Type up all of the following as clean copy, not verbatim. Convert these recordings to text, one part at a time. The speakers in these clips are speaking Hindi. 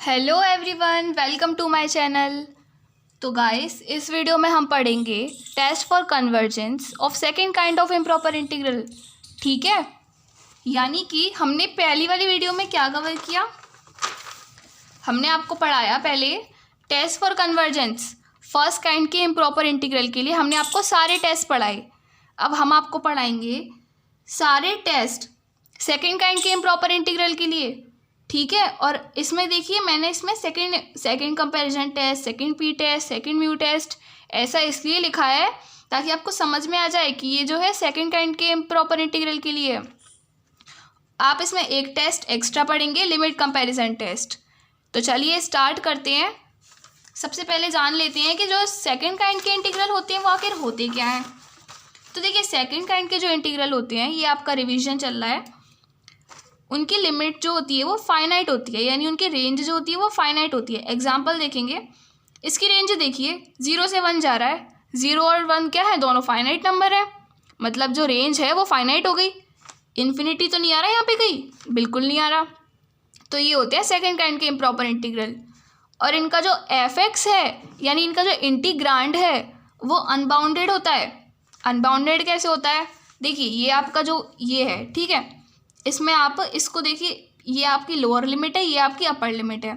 Hello everyone, welcome to my channel. तो गाइस, इस वीडियो में हम पढ़ेंगे test for convergence of second kind of improper integral. ठीक है, यानी कि हमने पहली वाली वीडियो में क्या कवर किया, हमने आपको पढ़ाया पहले test for convergence first kind के इम्प्रॉपर इंटीग्रल के लिए हमने आपको सारे टेस्ट पढ़ाए। अब हम आपको पढ़ाएंगे सारे टेस्ट सेकंड काइंड के इम्प्रॉपर इंटीग्रल के लिए। ठीक है, और इसमें देखिए मैंने इसमें second comparison test, second p test, second mu test ऐसा इसलिए लिखा है ताकि आपको समझ में आ जाए कि ये जो है सेकंड काइंड के इम्प्रॉपर इंटीग्रल के लिए। आप इसमें एक टेस्ट एक्स्ट्रा पढ़ेंगे, लिमिट कंपैरिजन टेस्ट। तो चलिए स्टार्ट करते हैं। सबसे पहले जान लेते हैं कि जो सेकंड काइंड के इंटीग्रल होते हैं वो आखिर होते क्या हैं। तो देखिए, सेकंड काइंड के जो इंटीग्रल होते हैं, ये आपका रिवीजन चल रहा है, उनकी लिमिट जो होती है वो फाइनाइट होती है, यानी उनकी रेंज जो होती है वो फाइनाइट होती है। एग्जांपल देखेंगे, इसकी रेंज देखिए 0 से 1 जा रहा है। 0 और 1 क्या है, दोनों फाइनाइट नंबर है, मतलब जो रेंज है वो फाइनाइट हो गई। इन्फिनिटी तो नहीं आ रहा यहाँ पे कहीं, बिल्कुल नहीं आ रहा। तो ये होते हैं सेकेंड काइंड के इम्प्रॉपर इंटीग्रल। और इनका जो एफ है, यानी इनका जो इंटीग्रांड है वो अनबाउंडेड होता है। अनबाउंडेड कैसे होता है, देखिए ये आपका जो ये है, ठीक है, इसमें आप इसको देखिए, ये आपकी लोअर लिमिट है, ये आपकी अपर लिमिट है।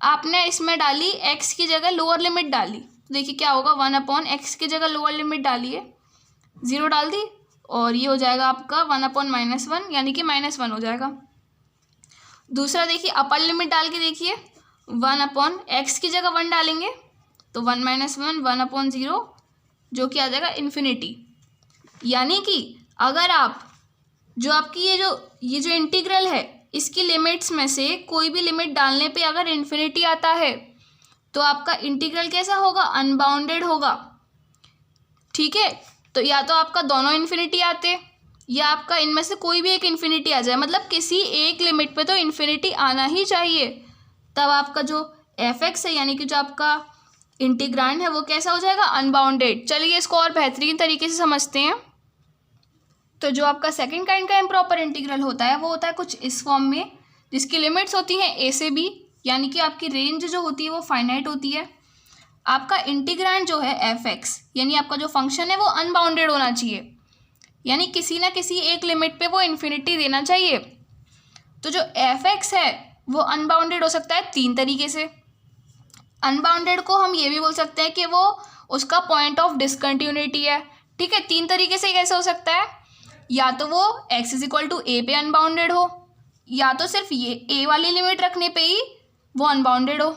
आपने इसमें डाली x की जगह लोअर लिमिट डाली, तो देखिए क्या होगा, 1/x की जगह लोअर लिमिट डाली है, 0 डाल दी, और ये हो जाएगा आपका 1/-1, यानी कि -1 हो जाएगा। दूसरा देखिए, अपर लिमिट डाल के देखिए, 1/x की जगह 1 डालेंगे तो 1-1 1/0, जो कि आ जाएगा इन्फिनिटी। यानी कि अगर आप जो आपकी ये जो इंटीग्रल है, इसकी लिमिट्स में से कोई भी लिमिट डालने पे अगर इन्फिनिटी आता है तो आपका इंटीग्रल कैसा होगा, अनबाउंडेड होगा। ठीक है, तो या तो आपका दोनों इन्फिनिटी आते या आपका इनमें से कोई भी एक इन्फिनिटी आ जाए, मतलब किसी एक लिमिट पे तो इन्फिनिटी आना ही चाहिए, तब आपका जो एफ है, यानी कि जो आपका इंटीग्रांड है वो कैसा हो जाएगा, अनबाउंडेड। चलिए इसको और बेहतरीन तरीके से समझते हैं। तो जो आपका सेकंड काइंड का इम्प्रॉपर इंटीग्रल होता है वो होता है कुछ इस फॉर्म में, जिसकी लिमिट्स होती हैं a से b, यानी कि आपकी रेंज जो होती है वो फाइनाइट होती है। आपका इंटीग्रांड जो है f(x), यानी आपका जो फंक्शन है वो अनबाउंडेड होना चाहिए, यानी किसी ना किसी एक लिमिट पे वो इन्फिनिटी देना चाहिए। तो जो f(x) है वो अनबाउंडेड हो सकता है 3 तरीके से। अनबाउंडेड को हम ये भी बोल सकते हैं कि वो उसका पॉइंट ऑफ डिसकंटिन्यूटी है। ठीक है, 3 तरीके से कैसे हो सकता है, या तो वो x = a पे अनबाउंडेड हो, या तो सिर्फ ये a वाली लिमिट रखने पे ही वो अनबाउंडेड हो,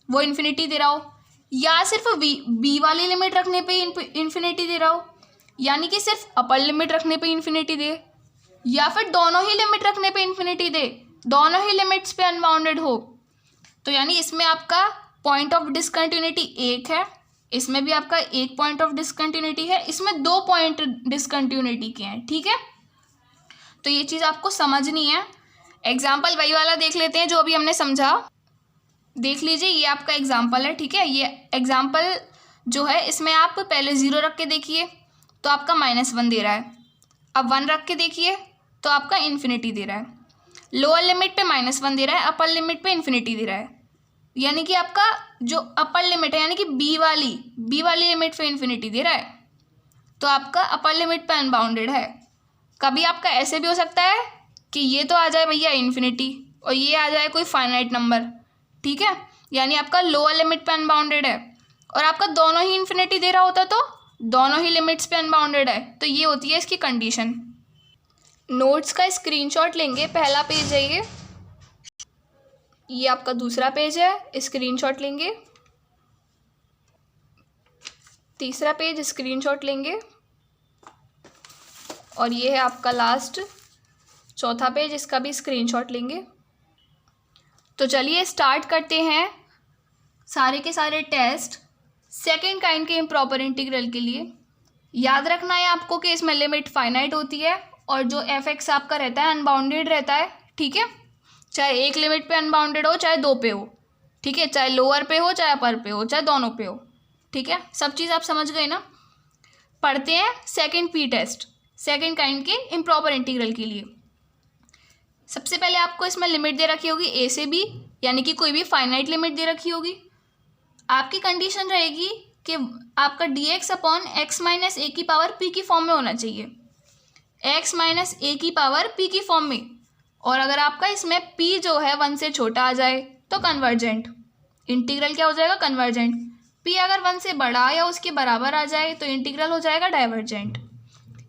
वो इन्फिनिटी दे रहा हो, या सिर्फ b वाली लिमिट रखने पे इन्फिनिटी दे रहा हो, यानी कि सिर्फ अपर लिमिट रखने पे इन्फिनिटी दे, या फिर दोनों ही लिमिट रखने पे इन्फिनिटी दे, दोनों ही लिमिट्स पे अनबाउंडेड हो। तो यानी इसमें आपका पॉइंट ऑफ डिसकंटिन्यूटी 1 है, इसमें भी आपका 1 पॉइंट ऑफ डिसकंटिन्यूटी है, इसमें 2 पॉइंट डिसकंटिन्यूटी के हैं। ठीक है, तो ये चीज़ आपको समझनी है। एग्जाम्पल वही वाला देख लेते हैं जो अभी हमने समझा। देख लीजिए, ये आपका एग्जाम्पल है। ठीक है, ये एग्जाम्पल जो है इसमें आप पहले 0 रख के देखिए तो आपका -1 दे रहा है, अब 1 रख के देखिए तो आपका इन्फिनिटी दे रहा है। लोअर लिमिट पे -1 दे रहा है, अपर लिमिट पे इन्फिनिटी दे रहा है, यानी कि आपका जो अपर लिमिट है, यानी कि बी वाली लिमिट पे इन्फिनिटी दे रहा है, तो आपका अपर लिमिट पे अनबाउंडेड है। कभी आपका ऐसे भी हो सकता है कि ये तो आ जाए भैया इन्फिनिटी और ये आ जाए कोई फाइनाइट नंबर। ठीक है, यानी आपका लोअर लिमिट पे अनबाउंडेड है और आपका दोनों ही इन्फिनिटी दे रहा होता तो दोनों ही लिमिट्स पे अनबाउंडेड है, तो ये होती है इसकी कंडीशन। नोट्स का स्क्रीनशॉट लेंगे, पहला पेज है ये आपका दूसरा पेज है, स्क्रीनशॉट लेंगे। तीसरा पेज स्क्रीनशॉट लेंगे, और ये है आपका लास्ट चौथा पेज, इसका भी स्क्रीनशॉट लेंगे। तो चलिए स्टार्ट करते हैं सारे के सारे टेस्ट सेकंड काइंड के इम्प्रॉपर इंटीग्रल के लिए। याद रखना है आपको कि इसमें लिमिट फाइनाइट होती है और जो f(x) आपका रहता है अनबाउंडेड रहता है। ठीक है, चाहे एक लिमिट पे अनबाउंडेड हो चाहे 2 पे हो। ठीक है, चाहे लोअर पे हो चाहे अपर पे हो चाहे दोनों पे हो। ठीक है, सब चीज़ आप समझ गए ना। पढ़ते हैं second p test second kind के इम्प्रॉपर इंटीग्रल के लिए। सबसे पहले आपको इसमें लिमिट दे रखी होगी a से b, यानी कि कोई भी फाइनाइट लिमिट दे रखी होगी। आपकी कंडीशन रहेगी कि आपका dx अपॉन x माइनस ए की पावर p की फॉर्म में होना चाहिए, x माइनस ए की पावर p की फॉर्म में। और अगर आपका इसमें p जो है 1 से छोटा आ जाए तो कन्वर्जेंट, इंटीग्रल क्या हो जाएगा, कन्वर्जेंट। p अगर 1 से बड़ा या उसके बराबर आ जाए तो इंटीग्रल हो जाएगा डाइवर्जेंट।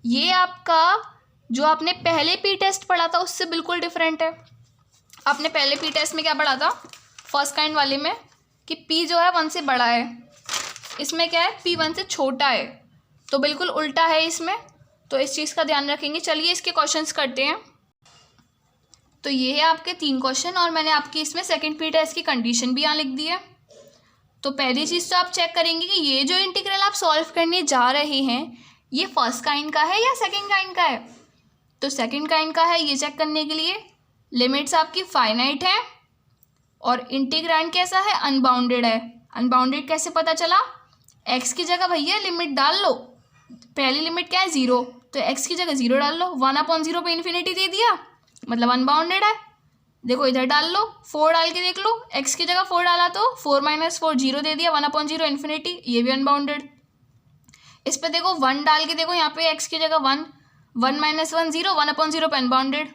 ये आपका जो आपने पहले पी टेस्ट पढ़ा था उससे बिल्कुल डिफरेंट है। आपने पहले पी टेस्ट में क्या पढ़ा था, फर्स्ट काइंड वाले में, कि p जो है 1 से बड़ा है, इसमें क्या है, p 1 से छोटा है, तो बिल्कुल उल्टा है इसमें। तो इस चीज़ का ध्यान रखेंगे। चलिए इसके क्वेश्चंस करते हैं। तो ये है आपके 3 क्वेश्चन और मैंने आपकी इसमें सेकंड पी टेस्ट की कंडीशन भी यहाँ लिख दी है। तो पहली चीज़ तो आप चेक करेंगे कि ये जो इंटीग्रल आप सॉल्व करने जा रहे हैं ये फर्स्ट काइंड का है या सेकंड काइंड का है। तो सेकंड काइंड का है। ये चेक करने के लिए लिमिट्स आपकी फाइनाइट है और इंटीग्रैंड कैसा है, अनबाउंडेड है। अनबाउंडेड कैसे पता चला, x की जगह भैया लिमिट डाल लो। पहली लिमिट क्या है, 0, तो x की जगह 0 डाल लो। 1/0 पे इन्फिनिटी दे दिया, मतलब अनबाउंडेड है। देखो इधर डाल लो, 4 डाल के देख लो, x की जगह 4 डाला तो 4 - 4 0 दे दिया, 1/0 इन्फिनिटी, ये भी अनबाउंडेड। इस पे देखो 1 डाल के देखो, यहाँ पे x की जगह 1, 1 - 1 0, 1/0 पे अनबाउंडेड।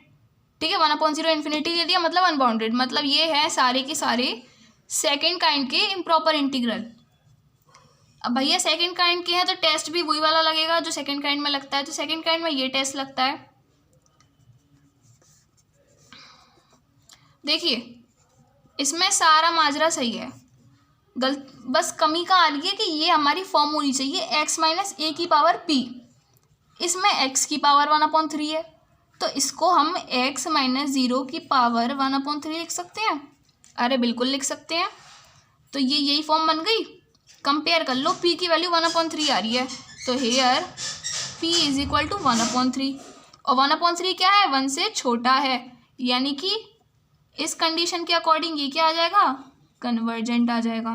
ठीक है, 1/0 इन्फिनिटी दे दिया, मतलब अनबाउंडेड। मतलब ये है सारे के सारे सेकेंड काइंड के इम्प्रॉपर इंटीग्रल। अब भैया सेकंड काइंड के हैं तो टेस्ट भी वही वाला लगेगा जो सेकंड काइंड में लगता है। तो सेकंड काइंड में ये टेस्ट लगता है। देखिए इसमें सारा माजरा सही है, बस कमी का आ रही है कि ये हमारी फॉर्म होनी चाहिए x माइनस ए की पावर p। इसमें x की पावर 1/3 है, तो इसको हम x माइनस 0 की पावर 1/3 लिख सकते हैं। अरे बिल्कुल लिख सकते हैं। तो ये यही फॉर्म बन गई। कंपेयर कर लो, p की वैल्यू 1/3 आ रही है, तो here p is equal to 1/3। और 1/3 क्या है, 1 से छोटा है, यानी कि इस कंडीशन के अकॉर्डिंग ये क्या आ जाएगा, कन्वर्जेंट आ जाएगा।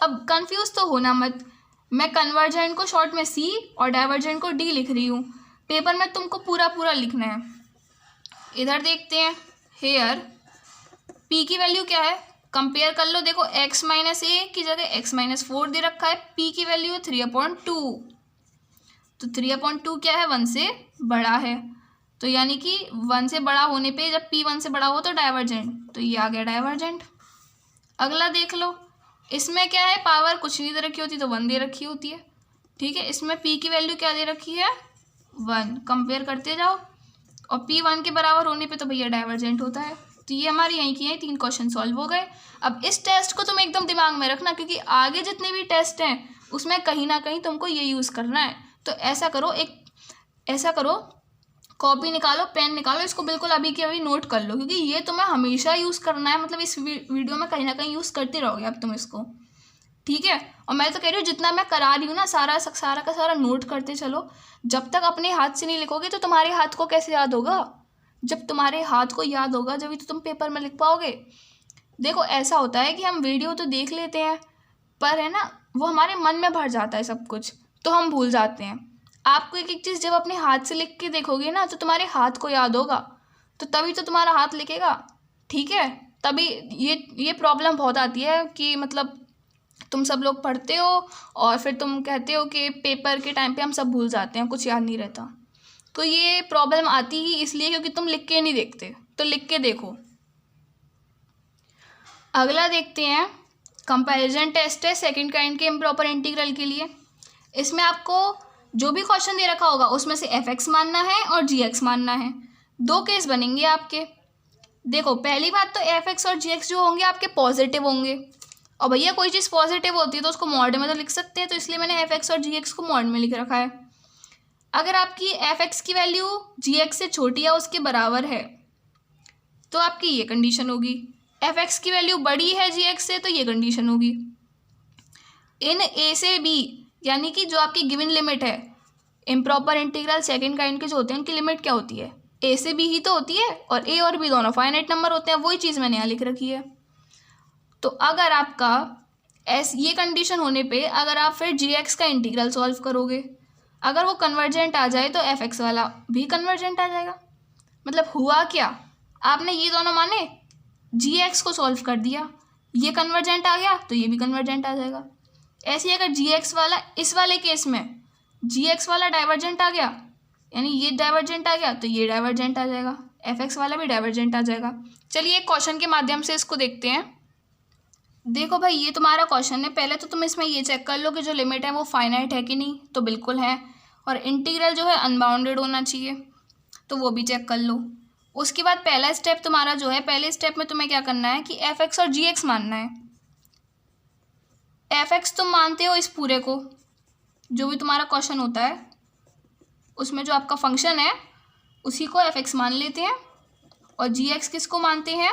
अब कंफ्यूज तो होना मत, मैं कन्वर्जेंट को शॉर्ट में c और डाइवर्जेंट को d लिख रही हूँ। पेपर में तुमको पूरा पूरा लिखना है। इधर देखते हैं, हेयर p की वैल्यू क्या है, कंपेयर कर लो। देखो x माइनस ए की जगह x माइनस 4 दे रखा है, p की वैल्यू 3/2। तो 3/2 क्या है, 1 से बड़ा है। तो यानी कि 1 से बड़ा होने पे जब p 1 से बड़ा हो तो डाइवर्जेंट, तो ये आ गया डाइवर्जेंट। अगला देख लो, इसमें क्या है, पावर कुछ नहीं दे रखी होती तो 1 दे रखी होती है। ठीक है, इसमें p की वैल्यू क्या दे रखी है, 1। कंपेयर करते जाओ और p 1 के बराबर होने पे तो भैया डाइवर्जेंट होता है। तो ये हमारे यहीं की 3 क्वेश्चन सॉल्व हो गए। अब इस टेस्ट को तुम एकदम दिमाग में रखना, क्योंकि आगे जितने भी टेस्ट हैं उसमें कहीं ना कहीं तुमको ये यूज़ करना है। तो ऐसा करो, कॉपी निकालो, पेन निकालो, इसको बिल्कुल अभी के अभी नोट कर लो, क्योंकि ये तुम्हें हमेशा यूज़ करना है। मतलब इस वीडियो में कहीं ना कहीं यूज़ करते रहोगे अब तुम इसको। ठीक है, और मैं तो कह रही हूँ जितना मैं करा रही हूँ ना, सारा का सारा नोट करते चलो। जब तक अपने हाथ से नहीं लिखोगे तो तुम्हारे हाथ को कैसे याद होगा, जब तुम्हारे हाथ को याद होगा जब तो तुम पेपर में लिख पाओगे। देखो ऐसा होता है कि हम वीडियो तो देख लेते हैं, पर है ना वो हमारे मन में भर जाता है सब कुछ, तो हम भूल जाते हैं। आपको एक एक चीज़ जब अपने हाथ से लिख के देखोगे ना तो तुम्हारे हाथ को याद होगा, तो तभी तो तुम्हारा हाथ लिखेगा। ठीक है, तभी ये प्रॉब्लम बहुत आती है कि मतलब तुम सब लोग पढ़ते हो और फिर तुम कहते हो कि पेपर के टाइम पे हम सब भूल जाते हैं, कुछ याद नहीं रहता। तो ये प्रॉब्लम आती ही इसलिए क्योंकि तुम लिख के नहीं देखते, तो लिख के देखो। अगला देखते हैं, कंपैरिजन टेस्ट है सेकंड काइंड के इम्प्रॉपर इंटीग्रल के लिए। इसमें आपको जो भी क्वेश्चन दे रखा होगा उसमें से f(x) मानना है और g(x) मानना है। 2 केस बनेंगे आपके। देखो पहली बात तो f(x) और g(x) जो होंगे आपके पॉजिटिव होंगे, और भैया कोई चीज़ पॉजिटिव होती है तो उसको मॉड में तो लिख सकते हैं, तो इसलिए मैंने f(x) और g(x) को मॉड में लिख रखा है। अगर आपकी f(x) की वैल्यू g(x) से छोटी या उसके बराबर है तो आपकी ये कंडीशन होगी। f(x) की वैल्यू बड़ी है g(x) से तो ये कंडीशन होगी। इन a से b यानी कि जो आपकी गिवन लिमिट है, इम्प्रॉपर इंटीग्रल सेकंड काइंड के जो होते हैं उनकी लिमिट क्या होती है, a से b ही तो होती है, और a और b दोनों फाइनाइट नंबर होते हैं। वही चीज़ मैंने यहाँ लिख रखी है। तो अगर आपका ये कंडीशन होने पे अगर आप फिर g(x) का इंटीग्रल सॉल्व करोगे, अगर वो कन्वर्जेंट आ जाए तो f(x) वाला भी कन्वर्जेंट आ जाएगा। मतलब हुआ क्या, आपने ये दोनों माने, जी एक्स को सॉल्व कर दिया, ये कन्वर्जेंट आ गया तो ये भी कन्वर्जेंट आ जाएगा। ऐसे ही अगर जी एक्स वाला, इस वाले केस में जी एक्स वाला डाइवर्जेंट आ गया, यानी ये डाइवर्जेंट आ गया तो ये डाइवर्जेंट आ जाएगा, एफ एक्स वाला भी डाइवर्जेंट आ जाएगा। चलिए एक क्वेश्चन के माध्यम से इसको देखते हैं। देखो भाई, ये तुम्हारा क्वेश्चन है। पहले तो तुम इसमें ये चेक कर लो कि जो लिमिट है वो फाइनाइट है कि नहीं, तो बिल्कुल है। और इंटीग्रल जो है अनबाउंडेड होना चाहिए, तो वो भी चेक कर लो। उसके बाद पहला स्टेप तुम्हारा जो है, पहले स्टेप में तुम्हें क्या करना है कि एफ एक्स और जी एक्स मानना है। एफ एक्स तुम मानते हो इस पूरे को, जो भी तुम्हारा क्वेश्चन होता है उसमें जो आपका फंक्शन है उसी को एफ एक्स मान लेते हैं। और जी एक्स किसको मानते हैं,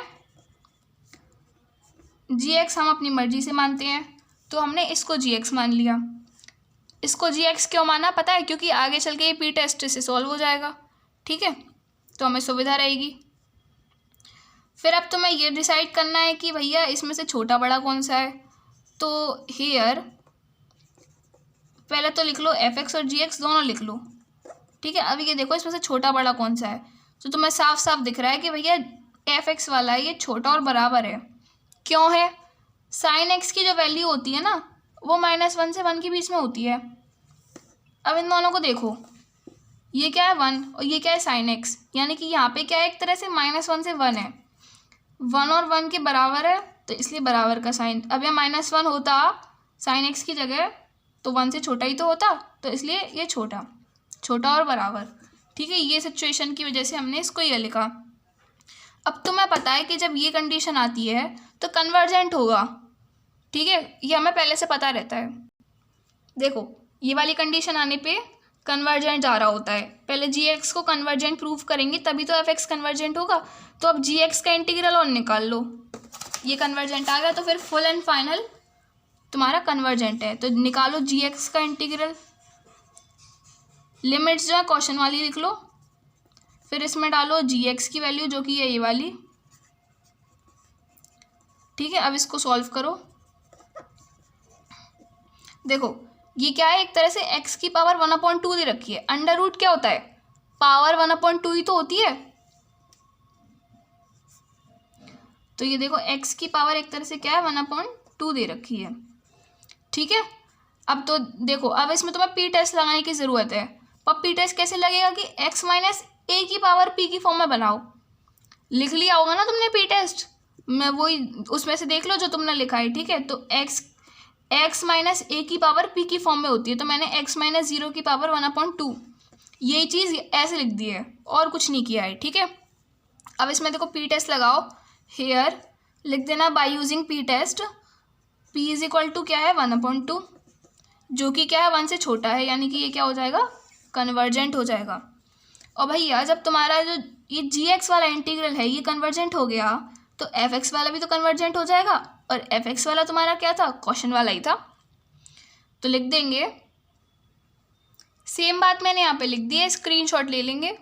जी एक्स हम अपनी मर्जी से मानते हैं, तो हमने इसको जी एक्स मान लिया। इसको जी एक्स क्यों माना पता है, क्योंकि आगे चल के ये पी टेस्ट से सॉल्व हो जाएगा, ठीक है, तो हमें सुविधा रहेगी। फिर अब तुम्हें ये डिसाइड करना है कि भैया इसमें से छोटा बड़ा कौन सा है। तो हियर पहले तो लिख लो एफ एक्स और जी एक्स दोनों लिख लो, ठीक है। अभी ये देखो इसमें से छोटा बड़ा कौन सा है, तो तुम्हें साफ साफ दिख रहा है कि भैया एफ एक्स वाला है, ये छोटा और बराबर है। क्यों है, साइन एक्स की जो वैल्यू होती है ना वो -1 से 1 के बीच में होती है। अब इन दोनों को देखो, ये क्या है 1 और ये क्या है साइन एक्स, यानी कि यहाँ पे क्या है, एक तरह से -1 से 1 है, 1 और 1 के बराबर है, तो इसलिए बराबर का साइन। अब यह -1 होता साइन एक्स की जगह तो 1 से छोटा ही तो होता, तो इसलिए ये छोटा और बराबर, ठीक है। ये सिचुएशन की वजह से हमने इसको ये लिखा। अब तुम्हें पता है कि जब ये कंडीशन आती है तो कन्वर्जेंट होगा, ठीक है, ये हमें पहले से पता रहता है। देखो ये वाली कंडीशन आने पे कन्वर्जेंट जा रहा होता है, पहले जी एक्स को कन्वर्जेंट प्रूव करेंगे तभी तो एफ एक्स कन्वर्जेंट होगा। तो अब जी एक्स का इंटीग्रल और निकाल लो, ये कन्वर्जेंट आ गया तो फिर फुल एंड फाइनल तुम्हारा कन्वर्जेंट है, तो निकालो जी एक्स का इंटीग्रल। लिमिट्स जो है क्वेश्चन वाली लिख लो, फिर इसमें डालो जी एक्स की वैल्यू जो कि है ये वाली, ठीक है। अब इसको सॉल्व करो। देखो ये क्या है, एक तरह से x की पावर 1/2 दे रखी है। अंडर रूट क्या होता है, पावर 1/2 ही तो होती है। तो ये देखो x की पावर एक तरह से क्या है 1/2 दे रखी है, ठीक है। अब तो देखो, अब इसमें तुम्हें पी टेस्ट लगाने की ज़रूरत है। अब पी टेस्ट कैसे लगेगा कि x माइनस ए की पावर p की फॉर्म में बनाओ। लिख लिया होगा ना तुमने पी टेस्ट, मैं वही उसमें से देख लो जो तुमने लिखा है, ठीक है। तो x माइनस ए की पावर p की फॉर्म में होती है, तो मैंने x माइनस 0 की पावर 1/2 यही चीज़ ऐसे लिख दी है और कुछ नहीं किया है, ठीक है। अब इसमें देखो पी टेस्ट लगाओ, हेयर लिख देना by using p test, p is equal to क्या है 1/2, जो कि क्या है 1 से छोटा है, यानी कि ये क्या हो जाएगा, कन्वर्जेंट हो जाएगा। और भैया जब तुम्हारा जो ये जी एक्स वाला इंटीग्रल है ये कन्वर्जेंट हो गया तो एफ एक्स वाला भी तो कन्वर्जेंट हो जाएगा, और एफ एक्स वाला तुम्हारा क्या था, क्वेश्चन वाला ही था, तो लिख देंगे। सेम बात मैंने यहाँ पे लिख दी है, स्क्रीनशॉट ले लेंगे।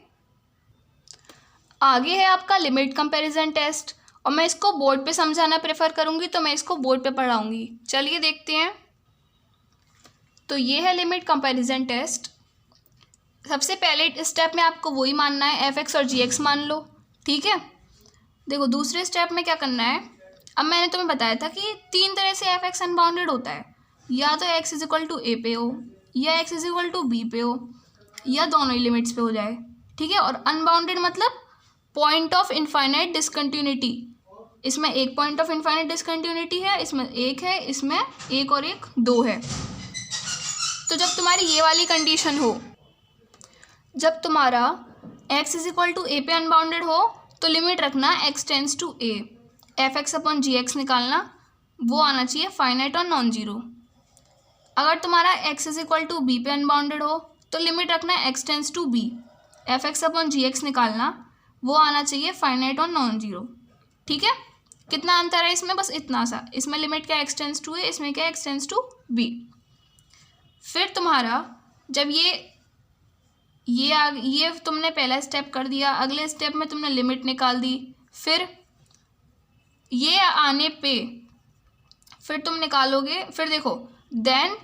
आगे है आपका लिमिट कंपैरिजन टेस्ट, और मैं इसको बोर्ड पे समझाना प्रेफर करूँगी, तो मैं इसको बोर्ड पे पढ़ाऊँगी। चलिए देखते हैं। तो ये है लिमिट कंपैरिजन टेस्ट। सबसे पहले स्टेप में आपको वही मानना है, एफ एक्स और जी एक्स मान लो, ठीक है। देखो दूसरे स्टेप में क्या करना है, अब मैंने तुम्हें बताया था कि 3 तरह से एफ एक्स अनबाउंडेड होता है, या तो x is equal to a पे हो, या x is equal to b पे हो, या दोनों ही लिमिट्स पे हो जाए, ठीक है। और अनबाउंडेड मतलब पॉइंट ऑफ इनफाइनाइट डिसकंटिन्यूटी, इसमें एक पॉइंट ऑफ इनफाइनाइट डिसकंटिन्यूटी है, इसमें एक है, इसमें एक और एक 2 है। तो जब तुम्हारी ये वाली कंडीशन हो, जब तुम्हारा x is equal to a पे अनबाउंडेड हो, तो लिमिट रखना x tends to a, f x upon g x निकालना, वो आना चाहिए फाइनाइट और नॉन जीरो। अगर तुम्हारा x is equal to b पे अनबाउंडेड हो तो लिमिट रखना x tends to b, f x upon g x निकालना, वो आना चाहिए फाइनाइट और नॉन जीरो, ठीक है। कितना अंतर है इसमें, बस इतना सा, इसमें लिमिट क्या x टेंस टू है, इसमें क्या x टेंस टू b। फिर तुम्हारा जब ये तुमने पहला स्टेप कर दिया, अगले स्टेप में तुमने लिमिट निकाल दी, फिर ये आने पे फिर तुम निकालोगे, फिर देखो देन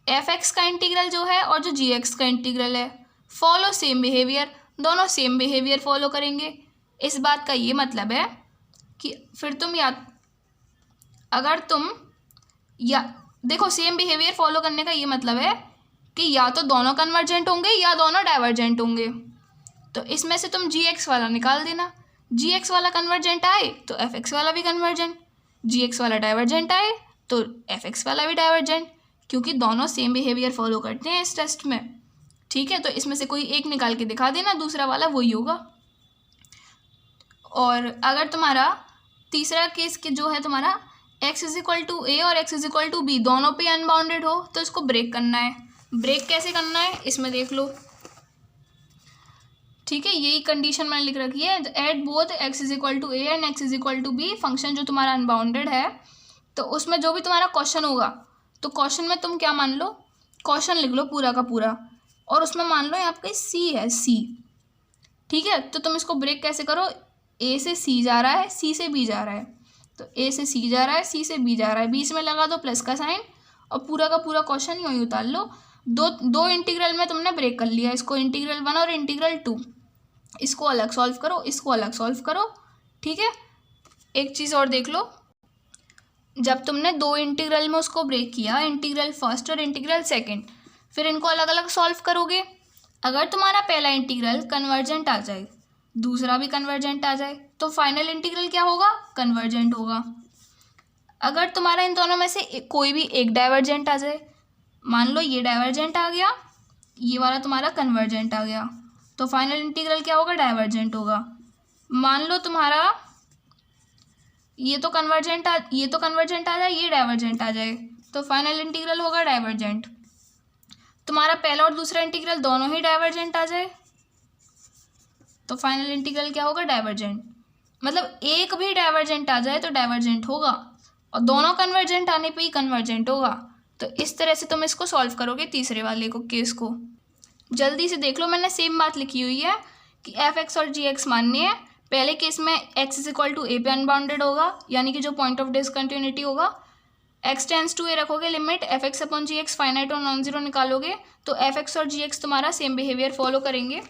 एफ एक्स का इंटीग्रल जो है और जो जी एक्स का इंटीग्रल है फॉलो सेम बिहेवियर, दोनों सेम बिहेवियर फॉलो करेंगे। इस बात का ये मतलब है कि फिर तुम या अगर तुम या देखो सेम बिहेवियर फॉलो करने का ये मतलब है कि या तो दोनों कन्वर्जेंट होंगे या दोनों डाइवर्जेंट होंगे। तो इसमें से तुम जी एक्स वाला निकाल देना। जी एक्स वाला कन्वर्जेंट आए तो एफ एक्स वाला भी कन्वर्जेंट, जी एक्स वाला डाइवर्जेंट आए तो एफ एक्स वाला भी डाइवर्जेंट, क्योंकि दोनों सेम बिहेवियर फॉलो करते हैं इस टेस्ट में। ठीक है, तो इसमें से कोई एक निकाल के दिखा देना, दूसरा वाला वही होगा। और अगर तुम्हारा तीसरा केस के जो है तुम्हारा x is equal to a और x is equal to b दोनों पे अनबाउंडेड हो, तो इसको ब्रेक करना है। ब्रेक कैसे करना है इसमें देख लो। ठीक है, यही कंडीशन मैंने लिख रखी है, at both x is equal to a and x is equal to b, function जो तुम्हारा अनबाउंडेड है। तो उसमें जो भी तुम्हारा क्वेश्चन होगा, तो क्वेश्चन में तुम क्या मान लो, क्वेश्चन लिख लो पूरा का पूरा, और उसमें मान लो यहाँ पे c है, c। ठीक है, तो तुम इसको ब्रेक कैसे करो, a से c जा रहा है, c से b जा रहा है, तो a से c जा रहा है, c से b जा रहा है, बीच में लगा दो प्लस का साइन और पूरा का पूरा क्वेश्चन यूँ ही उतार लो। दो इंटीग्रल में तुमने ब्रेक कर लिया, इसको इंटीग्रल 1 और इंटीग्रल 2, इसको अलग सॉल्व करो, इसको अलग सॉल्व करो। ठीक है, एक चीज़ और देख लो, जब तुमने दो इंटीग्रल में उसको ब्रेक किया, इंटीग्रल फर्स्ट और इंटीग्रल सेकंड, फिर इनको अलग अलग सॉल्व करोगे। अगर तुम्हारा पहला इंटीग्रल कन्वर्जेंट आ जाए, दूसरा भी कन्वर्जेंट आ जाए, तो फाइनल इंटीग्रल क्या होगा, कन्वर्जेंट होगा। अगर तुम्हारा इन दोनों में से कोई भी एक डाइवर्जेंट आ जाए, मान लो ये डाइवर्जेंट आ गया, ये वाला तुम्हारा कन्वर्जेंट आ गया, तो फाइनल इंटीग्रल क्या होगा, डाइवर्जेंट होगा। मान लो तुम्हारा ये तो कन्वर्जेंट आ जाए, ये डाइवर्जेंट आ जाए, तो फाइनल इंटीग्रल होगा डाइवर्जेंट। तुम्हारा पहला और दूसरा इंटीग्रल दोनों ही डाइवर्जेंट आ जाए, तो फाइनल इंटीग्रल क्या होगा, डाइवर्जेंट। मतलब एक भी डाइवर्जेंट आ जाए तो डाइवर्जेंट होगा, और दोनों कन्वर्जेंट आने पे ही कन्वर्जेंट होगा। तो इस तरह से तुम इसको सॉल्व करोगे तीसरे वाले को केस को। जल्दी से देख लो, मैंने सेम बात लिखी हुई है कि एफ एक्स और जी एक्स मानने हैं। पहले केस में x is equal to a पे अनबाउंडेड होगा, यानी कि जो पॉइंट ऑफ डिसकंटिन्यूटी होगा, एक्स टेंस टू ए रखोगे, limit F x upon g x finite और नॉन जीरो निकालोगे, तो एफ एक्स और जी एक्स तुम्हारा सेम बिहेवियर फॉलो करेंगे,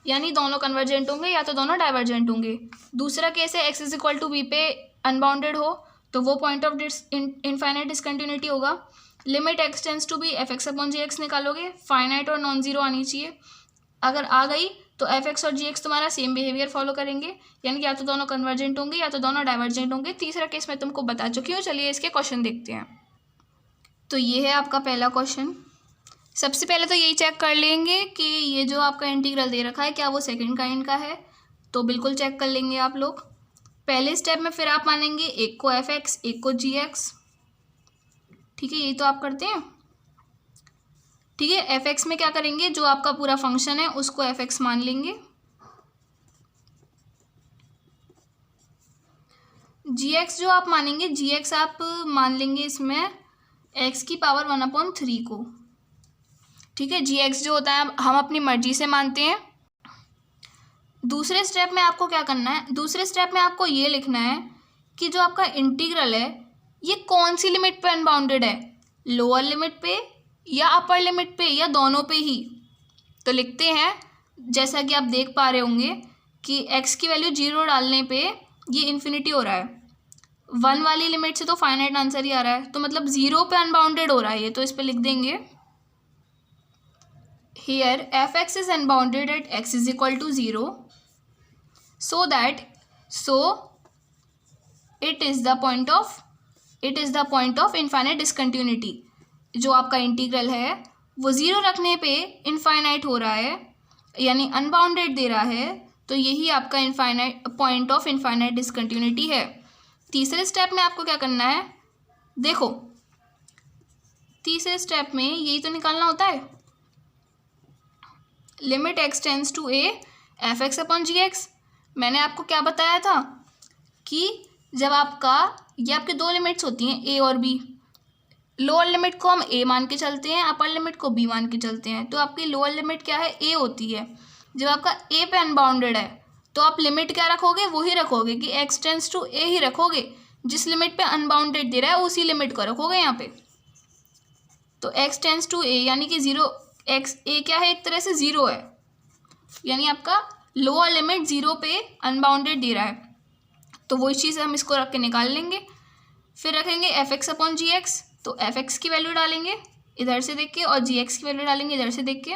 यानी दोनों कन्वर्जेंट होंगे या तो दोनों डाइवर्जेंट होंगे। दूसरा केस है x is equal to b पे अनबाउंडेड हो, तो वो पॉइंट ऑफ इनफाइनाइट डिसकंटिन्यूटी होगा, limit x tends to b f x upon g x निकालोगे, फाइनाइट और नॉन जीरो आनी चाहिए। अगर आ गई तो एफ एक्स और जी एक्स तुम्हारा सेम बिहेवियर फॉलो करेंगे, यानी कि या तो दोनों कन्वर्जेंट होंगे या तो दोनों डाइवर्जेंट होंगे। तीसरा केस मैं तुमको बता चुकी हूँ, चलिए इसके क्वेश्चन देखते हैं। तो ये है आपका पहला क्वेश्चन। सबसे पहले तो यही चेक कर लेंगे कि ये जो आपका इंटीग्रल दे रखा है क्या वो सेकंड काइंड का है, तो बिल्कुल चेक कर लेंगे आप लोग। पहले स्टेप में फिर आप मानेंगे एक को एफ एक्स, एक को जी एक्स। ठीक है, यही तो आप करते हैं। ठीक है, एफ एक्स में क्या करेंगे, जो आपका पूरा फंक्शन है उसको एफ एक्स मान लेंगे। जी एक्स जो आप मानेंगे, जी एक्स आप मान लेंगे इसमें एक्स की पावर 1/3 को। ठीक है, जी एक्स जो होता है हम अपनी मर्जी से मानते हैं। दूसरे स्टेप में आपको क्या करना है, दूसरे स्टेप में आपको ये लिखना है कि जो आपका इंटीग्रल है ये कौन सी लिमिट पे अनबाउंडेड है, लोअर लिमिट पे या अपर लिमिट पे या दोनों पे ही। तो लिखते हैं, जैसा कि आप देख पा रहे होंगे कि x की वैल्यू 0 डालने पे ये इन्फिनिटी हो रहा है, 1 वाली लिमिट से तो फाइनाइट आंसर ही आ रहा है, तो मतलब 0 पे अनबाउंडेड हो रहा है ये, तो इस पे लिख देंगे here f(x) is unbounded at x is equal to 0 so it is the point of infinite discontinuity। जो आपका इंटीग्रल है वो 0 रखने पे इनफाइनाइट हो रहा है, यानी अनबाउंडेड दे रहा है, तो यही आपका infinite point of infinite discontinuity है। तीसरे स्टेप में आपको क्या करना है, देखो तीसरे स्टेप में यही तो निकालना होता है, limit x tends to a f x upon g x. मैंने आपको क्या बताया था कि जब आपका ये आपके दो लिमिट्स होती हैं ए और बी, लोअर लिमिट को हम ए मान के चलते हैं, अपर लिमिट को बी मान के चलते हैं, तो आपकी लोअर लिमिट क्या है, ए होती है। जब आपका ए पे अनबाउंडेड है तो आप लिमिट क्या रखोगे, वही रखोगे कि एक्स टेंस टू ए ही रखोगे, जिस लिमिट पे अनबाउंडेड दे रहा है उसी लिमिट को रखोगे यहाँ पे। तो एक्स टेंस टू ए यानी कि 0, एक्स ए क्या है, एक तरह से 0 है, यानी आपका लोअर लिमिट 0 पे अनबाउंडेड दे रहा है। तो वही चीज़ हम इसको रख के निकाल लेंगे। फिर रखेंगे F x upon g x, तो एफ एक्स की वैल्यू डालेंगे इधर से देख के और जी एक्स की वैल्यू डालेंगे इधर से देख के।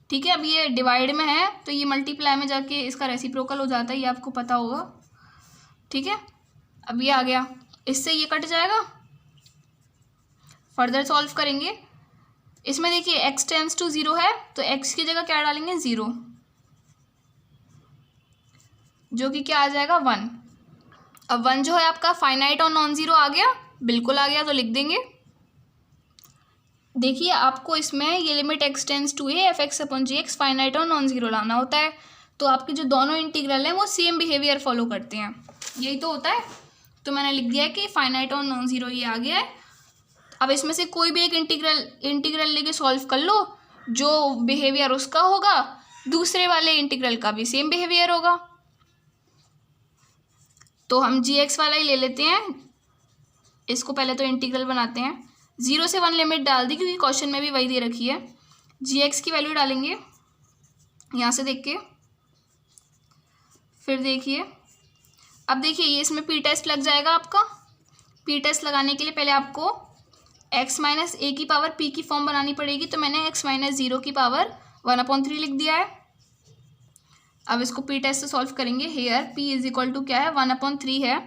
ठीक है, अब ये डिवाइड में है तो ये मल्टीप्लाई में जाके इसका रेसिप्रोकल हो जाता है, ये आपको पता होगा। ठीक है, अब ये आ गया, इससे ये कट जाएगा। फर्दर सॉल्व करेंगे, इसमें देखिए x टेंस टू 0 है तो x की जगह क्या डालेंगे 0, जो कि क्या आ जाएगा 1। अब 1 जो है आपका फाइनाइट और नॉन ज़ीरो आ गया, बिल्कुल आ गया, तो लिख देंगे। देखिए आपको इसमें ये limit x tends to a f x upon g x finite और नॉन ज़ीरो लाना होता है, तो आपके जो दोनों इंटीग्रल हैं वो सेम बिहेवियर फॉलो करते हैं, यही तो होता है। तो मैंने लिख दिया है कि फाइनाइट और नॉन ज़ीरो ये आ गया है। अब इसमें से कोई भी एक इंटीग्रल लेके सॉल्व कर लो, जो बिहेवियर उसका होगा दूसरे वाले इंटीग्रल का भी सेम बिहेवियर होगा। तो हम जी एक्स वाला ही ले लेते हैं, इसको पहले तो इंटीग्रल बनाते हैं। 0 से 1 लिमिट डाल दी क्योंकि क्वेश्चन में भी वही दे रखी है। जी एक्स की वैल्यू डालेंगे यहाँ से देख के, फिर देखिए अब देखिए ये इसमें पी टेस्ट लग जाएगा आपका। पी टेस्ट लगाने के लिए पहले आपको x माइनस ए की पावर p की फॉर्म बनानी पड़ेगी, तो मैंने x माइनस 0 की पावर 1/3 लिख दिया है। अब इसको पी टेस्ट से सॉल्व करेंगे। Here p is equal to क्या है 1/3 है,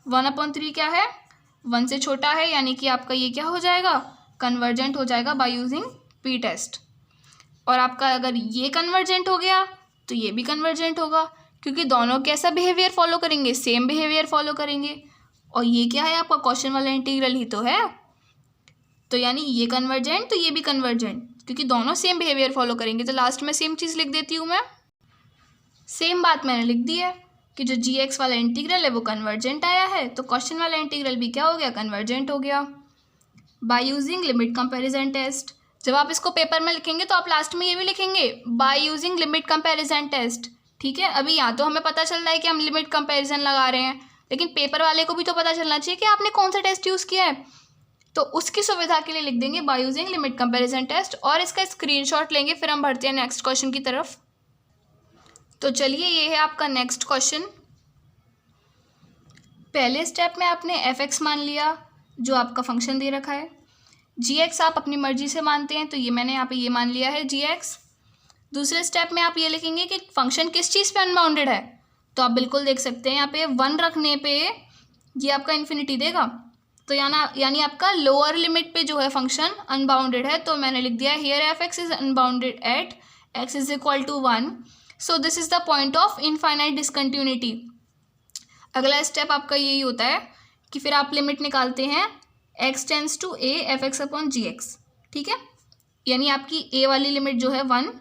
1/3 क्या है 1 से छोटा है, यानी कि आपका ये क्या हो जाएगा कन्वर्जेंट हो जाएगा बाय यूजिंग पी टेस्ट। और आपका अगर ये कन्वर्जेंट हो गया तो ये भी कन्वर्जेंट होगा, क्योंकि दोनों कैसा बिहेवियर फॉलो करेंगे, सेम बिहेवियर फॉलो करेंगे। और ये क्या है आपका क्वेश्चन वाला इंटीग्रल ही तो है, तो यानी ये कन्वर्जेंट तो ये भी कन्वर्जेंट, क्योंकि दोनों सेम बिहेवियर फॉलो करेंगे। तो लास्ट में सेम चीज़ लिख देती हूँ मैं, सेम बात मैंने लिख दी है कि जो जी एक्स वाला इंटीग्रल है वो कन्वर्जेंट आया है, तो क्वेश्चन वाला इंटीग्रल भी क्या हो गया कन्वर्जेंट हो गया by using limit comparison test. जब आप इसको पेपर में लिखेंगे तो आप लास्ट में ये भी लिखेंगे by using limit comparison test. ठीक है, अभी यहाँ तो हमें पता चल रहा है कि हम लिमिट कंपैरिजन लगा रहे हैं, लेकिन पेपर वाले को भी तो पता चलना चाहिए कि आपने कौन सा टेस्ट यूज़ किया है, तो उसकी सुविधा के लिए लिख देंगे by using limit comparison test. और इसका स्क्रीनशॉट लेंगे, फिर हम बढ़ते हैं नेक्स्ट क्वेश्चन की तरफ। तो चलिए ये है आपका नेक्स्ट क्वेश्चन। पहले स्टेप में आपने एफ एक्स मान लिया जो आपका फंक्शन दे रखा है, जी एक्स आप अपनी मर्जी से मानते हैं, तो ये मैंने यहाँ पे ये मान लिया है जी एक्स। दूसरे स्टेप में आप ये लिखेंगे कि फंक्शन किस चीज़ पे अनबाउंडेड है, तो आप बिल्कुल देख सकते हैं यहाँ पे 1 रखने पे ये आपका इन्फिनिटी देगा, तो यानी आपका लोअर लिमिट पे जो है फंक्शन अनबाउंडेड है। तो मैंने लिख दिया here f x is unbounded at x is equal to 1, so this is the point of infinite discontinuity. अगला स्टेप आपका यही होता है कि फिर आप लिमिट निकालते हैं x tends to a f x upon g x. ठीक है, यानी आपकी ए वाली लिमिट जो है 1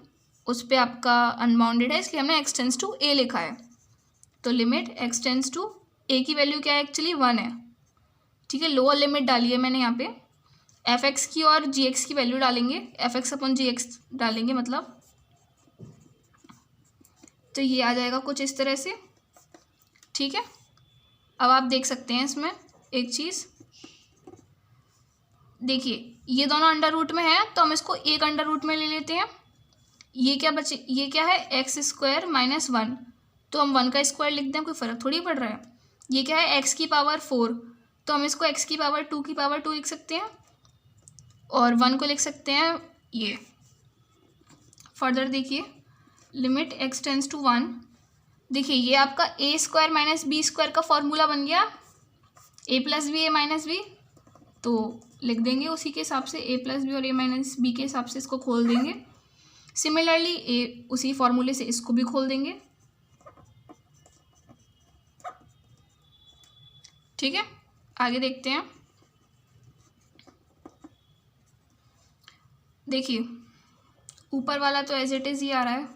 उस पर आपका अनबाउंडेड है, इसलिए हमने एक्स टेंस टू ए लिखा है। तो लिमिट एक्स टेंस टू ए की वैल्यू क्या है एक्चुअली 1 है। ठीक है, लोअर लिमिट डाली है मैंने यहाँ पे, एफ एक्स की और जी एक्स की वैल्यू डालेंगे, F x upon g x डालेंगे मतलब, तो ये आ जाएगा कुछ इस तरह से। ठीक है, अब आप देख सकते हैं इसमें एक चीज़, देखिए ये दोनों अंडर रूट में है तो हम इसको एक अंडर रूट में ले लेते हैं। ये क्या बचे, ये क्या है एक्स स्क्वायर माइनस 1, तो हम 1 का स्क्वायर लिख दें, कोई फ़र्क थोड़ी पड़ रहा है। ये क्या है एक्स की पावर 4, तो हम इसको एक्स की पावर 2 की पावर 2 लिख सकते हैं, और 1 को लिख सकते हैं ये। फर्दर देखिए लिमिट एक्स टेंस टू 1, देखिए ये आपका ए स्क्वायर माइनस बी स्क्वायर का फॉर्मूला बन गया, ए प्लस बी ए माइनस बी, तो लिख देंगे उसी के हिसाब से ए प्लस बी और ए माइनस बी के हिसाब से इसको खोल देंगे। सिमिलरली ए उसी फॉर्मूले से इसको भी खोल देंगे। ठीक है, आगे देखते हैं। देखिए ऊपर वाला तो एज इट इज़ ही आ रहा है,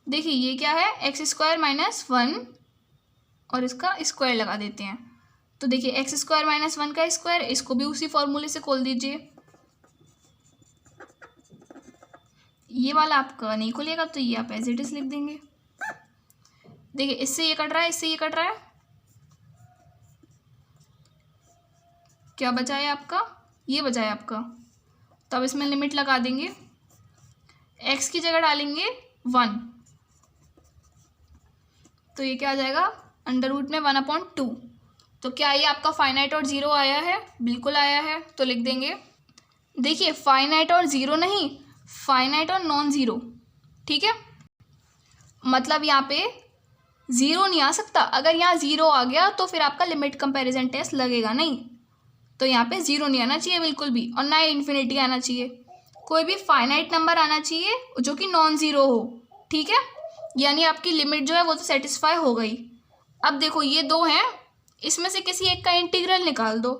देखिए ये क्या है एक्स स्क्वायर माइनस 1 और इसका स्क्वायर लगा देते हैं, तो देखिए एक्स स्क्वायर माइनस 1 का स्क्वायर, इसको भी उसी फॉर्मूले से खोल दीजिए। ये वाला आपका नहीं खुलेगा तो ये आप एज इट इज़ लिख देंगे। देखिए इससे ये कट रहा है, इससे ये कट रहा है, क्या बचा है आपका, ये बचा है आपका, तो अब इसमें लिमिट लगा देंगे। एक्स की जगह डालेंगे 1, तो ये क्या आ जाएगा, अंडर रूट में 1/2। तो क्या ये आपका फाइनाइट और ज़ीरो आया है? बिल्कुल आया है, तो लिख देंगे। देखिए फाइनाइट और ज़ीरो नहीं, फाइनाइट और नॉन ज़ीरो, ठीक है। मतलब यहाँ पे ज़ीरो नहीं आ सकता। अगर यहाँ ज़ीरो आ गया तो फिर आपका लिमिट कंपैरिजन टेस्ट लगेगा नहीं। तो यहाँ पे ज़ीरो नहीं आना चाहिए बिल्कुल भी, और ना इन्फिनिटी आना चाहिए। कोई भी फाइनाइट नंबर आना चाहिए जो कि नॉन ज़ीरो हो, ठीक है। यानी आपकी लिमिट जो है वो तो सेटिस्फाई हो गई। अब देखो ये दो हैं, इसमें से किसी एक का इंटीग्रल निकाल दो।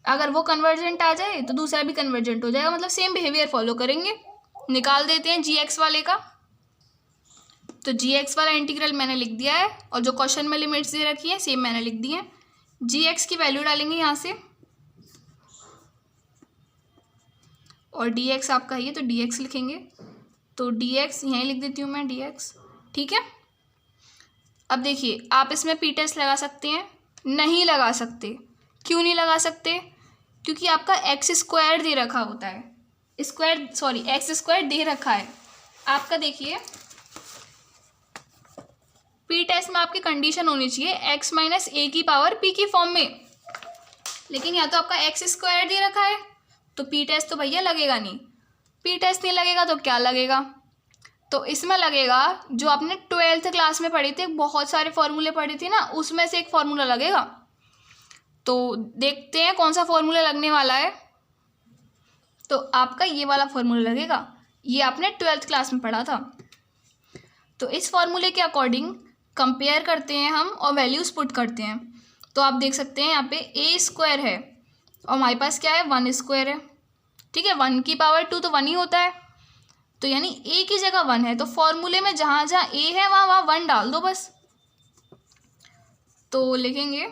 अगर वो कन्वर्जेंट आ जाए तो दूसरा भी कन्वर्जेंट हो जाएगा, मतलब सेम बिहेवियर फॉलो करेंगे। निकाल देते हैं जी एक्स वाले का। तो जी एक्स वाला इंटीग्रल मैंने लिख दिया है, और जो क्वेश्चन में लिमिट्स दे रखी है सेम मैंने लिख दी है। जी एक्स की वैल्यू डालेंगे यहाँ से, और डी एक्स आपका है, तो डी एक्स लिखेंगे। तो डी एक्स यहीं लिख देती हूँ मैं, डी एक्स, ठीक है। अब देखिए आप इसमें पी टेस्ट लगा सकते हैं, नहीं लगा सकते। क्यों नहीं लगा सकते? क्योंकि आपका एक्स स्क्वायर दे रखा होता है, एक्स स्क्वायर दे रखा है आपका। देखिए पी टेस्ट में आपकी कंडीशन होनी चाहिए एक्स माइनस ए की पावर पी की फॉर्म में, लेकिन यहाँ तो आपका एक्स स्क्वायर दे रखा है, तो पी टेस्ट तो भैया लगेगा नहीं। पी टेस्ट नहीं लगेगा तो क्या लगेगा? तो इसमें लगेगा जो आपने 12th क्लास में पढ़ी थी, बहुत सारे फॉर्मूले पढ़े थे ना, उसमें से एक फॉर्मूला लगेगा। तो देखते हैं कौन सा फॉर्मूला लगने वाला है। तो आपका ये वाला फॉर्मूला लगेगा, ये आपने 12th क्लास में पढ़ा था। तो इस फॉर्मूले के अकॉर्डिंग कंपेयर करते हैं हम और वैल्यूज़ पुट करते हैं। तो आप देख सकते हैं यहाँ पे ए स्क्वायर है और हमारे पास क्या है, 1 स्क्वायर है, ठीक है। 1 की पावर 2 तो 1 ही होता है, तो यानी ए की जगह 1 है, तो फॉर्मूले में जहाँ जहाँ ए है वहाँ वहाँ 1 डाल दो बस। तो लिखेंगे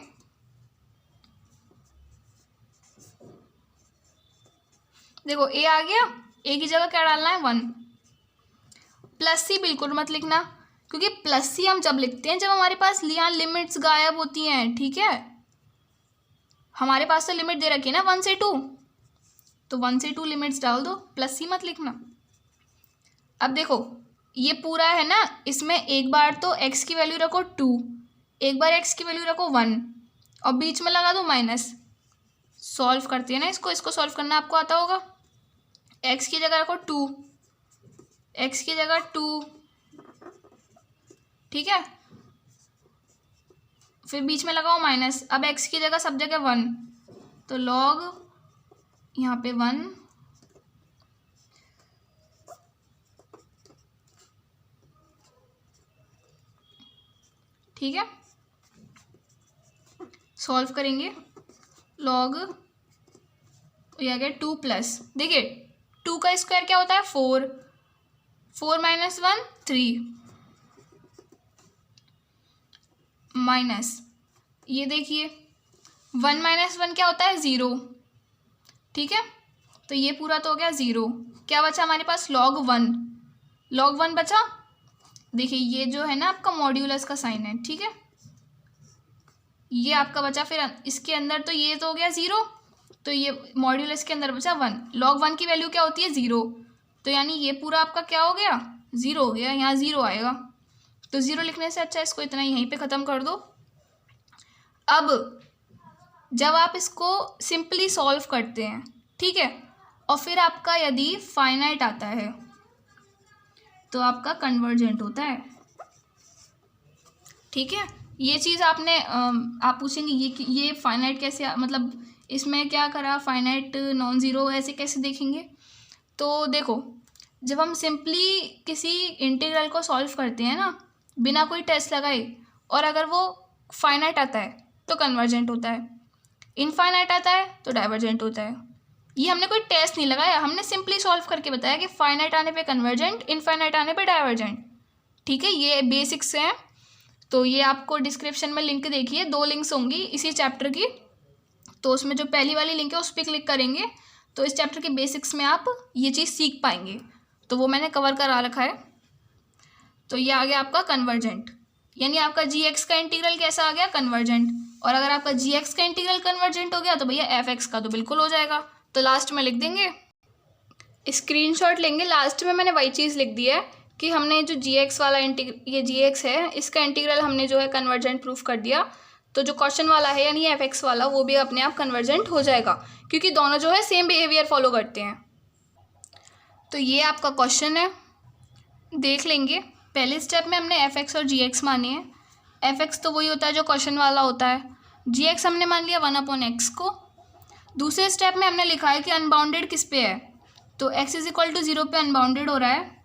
देखो ए आ गया, ए की जगह क्या डालना है, 1। प्लस सी बिल्कुल मत लिखना, क्योंकि प्लस सी हम जब लिखते हैं जब हमारे पास यहाँ लिमिट्स गायब होती हैं, ठीक है। हमारे पास तो लिमिट दे रखी है ना 1 से 2, तो 1 से 2 लिमिट्स डाल दो, प्लस सी मत लिखना। अब देखो ये पूरा है ना, इसमें एक बार तो x की वैल्यू रखो 2, एक बार x की वैल्यू रखो 1, और बीच में लगा दो माइनस। सॉल्व करते हैं ना इसको सॉल्व करना आपको आता होगा। x की जगह रखो 2, x की जगह 2, ठीक है। फिर बीच में लगाओ माइनस। अब x की जगह सब जगह 1, तो log यहाँ पे 1, ठीक है। सॉल्व करेंगे, log ये आ गया 2 प्लस, देखिए 2 का स्क्वायर क्या होता है, 4, 4 माइनस 1 3, माइनस ये देखिए 1 माइनस 1 क्या होता है, 0, ठीक है। तो ये पूरा तो हो गया 0। क्या बचा हमारे पास, log 1 बचा। देखिए ये जो है ना आपका मॉड्यूलस का साइन है, ठीक है। ये आपका बचा, फिर इसके अंदर तो ये तो हो गया 0, तो ये मॉड्यूलस के अंदर बचा 1। log 1 की वैल्यू क्या होती है, 0, तो यानी ये पूरा आपका क्या हो गया, 0 हो गया। यहाँ 0 आएगा, तो 0 लिखने से अच्छा इसको इतना यहीं पे ख़त्म कर दो। अब जब आप इसको सिंपली सॉल्व करते हैं, ठीक है, और फिर आपका यदि फाइनाइट आता है तो आपका कन्वर्जेंट होता है, ठीक है। ये चीज़ आपने आप पूछेंगे ये फाइनाइट कैसे, मतलब इसमें क्या करा, फाइनाइट नॉन ज़ीरो ऐसे कैसे देखेंगे। तो देखो जब हम सिंपली किसी इंटीग्रल को सॉल्व करते हैं ना बिना कोई टेस्ट लगाए, और अगर वो फाइनाइट आता है तो कन्वर्जेंट होता है, इनफाइनाइट आता है तो डाइवर्जेंट होता है। ये हमने कोई टेस्ट नहीं लगाया, हमने सिंपली सॉल्व करके बताया कि फाइनाइट आने पे कन्वर्जेंट, इनफाइनाइट आने पे डाइवर्जेंट, ठीक है। ये बेसिक्स हैं। तो ये आपको डिस्क्रिप्शन में लिंक देखिए, 2 लिंक्स होंगी इसी चैप्टर की, तो उसमें जो पहली वाली लिंक है उस पर क्लिक करेंगे तो इस चैप्टर के बेसिक्स में आप ये चीज़ सीख पाएंगे, तो वो मैंने कवर करा रखा है। तो ये आ गया आपका कन्वर्जेंट, यानी आपका जी एक्स का इंटीग्रल कैसा आ गया, कन्वर्जेंट। और अगर आपका जी एक्स का इंटीग्रल कन्वर्जेंट हो गया तो भैया एफ एक्स का तो बिल्कुल हो जाएगा। तो लास्ट में लिख देंगे स्क्रीनशॉट लेंगे, लास्ट में मैंने वही चीज़ लिख दी है कि हमने जो जी एक्स वाला ये जी एक्स है इसका इंटीग्रल हमने जो है कन्वर्जेंट प्रूफ कर दिया, तो जो क्वेश्चन वाला है यानी एफ एक्स वाला वो भी अपने आप कन्वर्जेंट हो जाएगा, क्योंकि दोनों जो है सेम बिहेवियर फॉलो करते हैं। तो ये आपका क्वेश्चन है, देख लेंगे। पहले स्टेप में हमने एफ एक्स और जी एक्स माने हैं। एफ एक्स तो वही होता है जो क्वेश्चन वाला होता है, जी एक्स हमने मान लिया 1/x को। दूसरे स्टेप में हमने लिखा है कि अनबाउंडेड किस पे है, तो x = 0 पे अनबाउंडेड हो रहा है,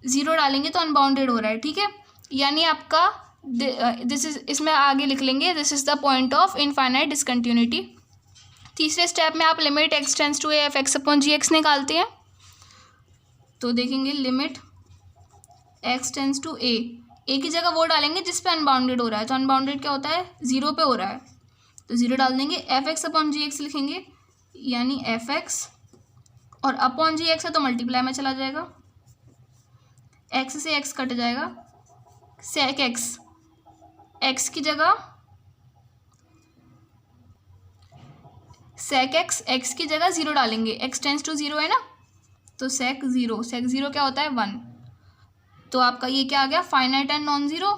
0 डालेंगे तो अनबाउंडेड हो रहा है, ठीक है। यानी आपका दिस इज, इसमें आगे लिख लेंगे this is the point of infinite discontinuity. तीसरे स्टेप में आप limit x tends to a f(x)(gx) निकालते हैं, तो देखेंगे limit x tends to a की जगह वो डालेंगे जिस पे अनबाउंडेड हो रहा है, तो अनबाउंडेड क्या होता है 0 पे हो रहा है, तो 0 डाल देंगे। f(x)(gx) लिखेंगे, यानी f(x) और अपॉन gx है तो मल्टीप्लाई में चला जाएगा, x से x कट जाएगा, sec x की जगह sec x की जगह 0 डालेंगे, x टेंड्स टू 0 है ना, तो sec 0 क्या होता है 1, तो आपका ये क्या आ गया फाइनाइट एंड नॉन ज़ीरो।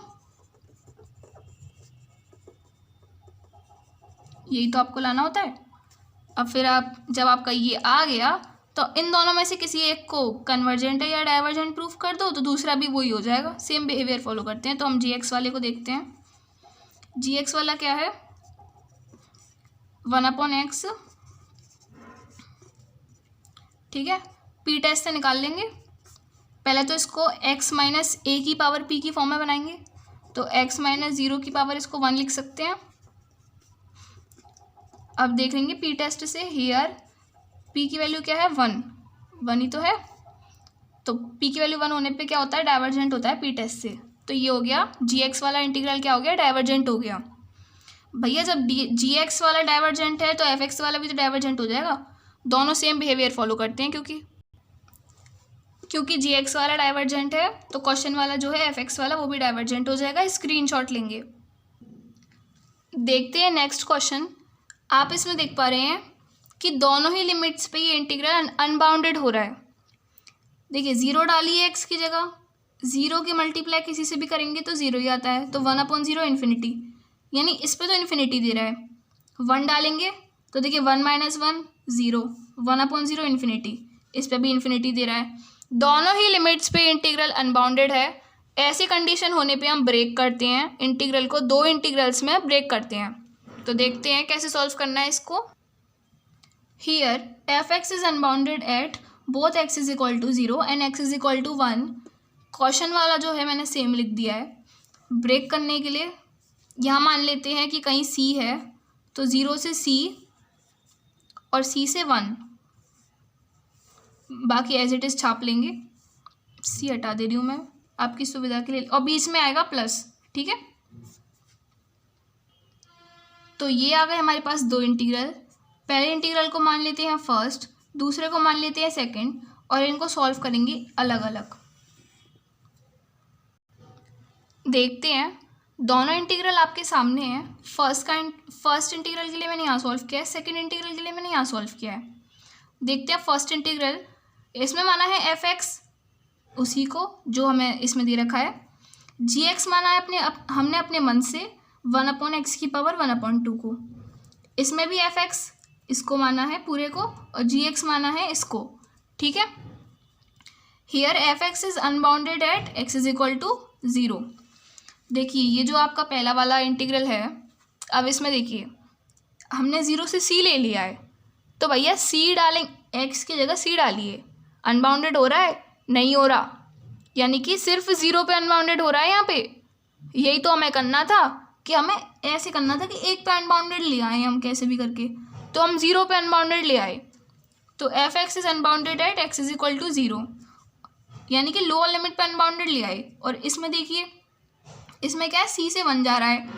यही तो आपको लाना होता है। अब फिर आप जब आपका ये आ गया तो इन दोनों में से किसी एक को कन्वर्जेंट है या डाइवर्जेंट प्रूफ कर दो, तो दूसरा भी वही हो जाएगा, सेम बिहेवियर फॉलो करते हैं। तो हम जी एक्स वाले को देखते हैं। जी एक्स वाला क्या है 1/x, ठीक है। पी टेस्ट से निकाल लेंगे। पहले तो इसको x माइनस ए की पावर p की फॉर्म में बनाएंगे, तो x माइनस 0 की पावर इसको 1 लिख सकते हैं। अब देख लेंगे पी टेस्ट से, हियर p की वैल्यू क्या है 1 ही तो है, तो p की वैल्यू 1 होने पे क्या होता है डाइवर्जेंट होता है पी टेस्ट से, तो ये हो गया जी एक्स वाला इंटीग्रल क्या हो गया डाइवर्जेंट हो गया। भैया जब जी एक्स वाला डाइवर्जेंट है तो एफ एक्स वाला भी तो डाइवर्जेंट हो जाएगा, दोनों सेम बिहेवियर फॉलो करते हैं, क्योंकि जी एक्स वाला डाइवर्जेंट है तो क्वेश्चन वाला जो है एफ एक्स वाला वो भी डाइवर्जेंट हो जाएगा। स्क्रीनशॉट लेंगे, देखते हैं नेक्स्ट क्वेश्चन। आप इसमें देख पा रहे हैं कि दोनों ही लिमिट्स पे ये इंटीग्रल अनबाउंडेड हो रहा है। देखिए 0 डालिए एक्स की जगह, 0 की मल्टीप्लाई किसी से भी करेंगे तो 0 ही आता है, तो 1/0 इन्फिनिटी, यानी इस पे तो इन्फिनिटी दे रहा है। 1 डालेंगे तो देखिए 1 - 1 0, 1/0 इन्फिनिटी, इस पे भी इन्फिनिटी दे रहा है। दोनों ही लिमिट्स पे इंटीग्रल अनबाउंडेड है। ऐसी कंडीशन होने पे हम ब्रेक करते हैं इंटीग्रल को, दो इंटीग्रल्स में ब्रेक करते हैं। तो देखते हैं कैसे सॉल्व करना है इसको। Here f x is unbounded eight both x = 0 and x = 1। Question वाला जो है मैंने सेम लिख दिया है। ब्रेक करने के लिए यहाँ मान लेते हैं कि कहीं c है, तो 0 से c और c से 1, बाकी एज इट इज़ छाप लेंगे। c हटा दे रही हूँ मैं आपकी सुविधा के लिए, और बीच में आएगा प्लस, ठीक है। तो ये आ गए हमारे पास दो इंटीग्रल। पहले इंटीग्रल को मान लेते हैं फर्स्ट, दूसरे को मान लेते हैं सेकंड, और इनको सॉल्व करेंगे अलग अलग। देखते हैं, दोनों इंटीग्रल आपके सामने हैं। फर्स्ट इंटीग्रल के लिए मैंने यहाँ सॉल्व किया है, सेकंड इंटीग्रल के लिए मैंने यहाँ सॉल्व किया है। देखते हैं फर्स्ट इंटीग्रल, इसमें माना है एफ एक्स, उसी को जो हमें इसमें दे रखा है। जी एक्स माना है हमने अपने मन से 1/x की पावर 1/2 को। इसमें भी एफ एक्स इसको माना है पूरे को, और जी एक्स माना है इसको, ठीक है। Here f x is unbounded at x = 0। देखिए ये जो आपका पहला वाला इंटीग्रल है, अब इसमें देखिए हमने 0 से c ले लिया है, तो भैया c डालें, x की जगह c डालिए। अनबाउंडेड हो रहा है नहीं हो रहा, यानी कि सिर्फ 0 पे अनबाउंडेड हो रहा है यहाँ पे। यही तो हमें करना था कि हमें ऐसे करना था कि एक पे अनबाउंडेड ले आए हम कैसे भी करके, तो हम 0 पे अनबाउंडेड ले आए। तो f x is unbounded at x = 0, यानी कि लोअर लिमिट पे अनबाउंडेड ले आए। और इसमें देखिए इसमें क्या है c से 1 जा रहा है,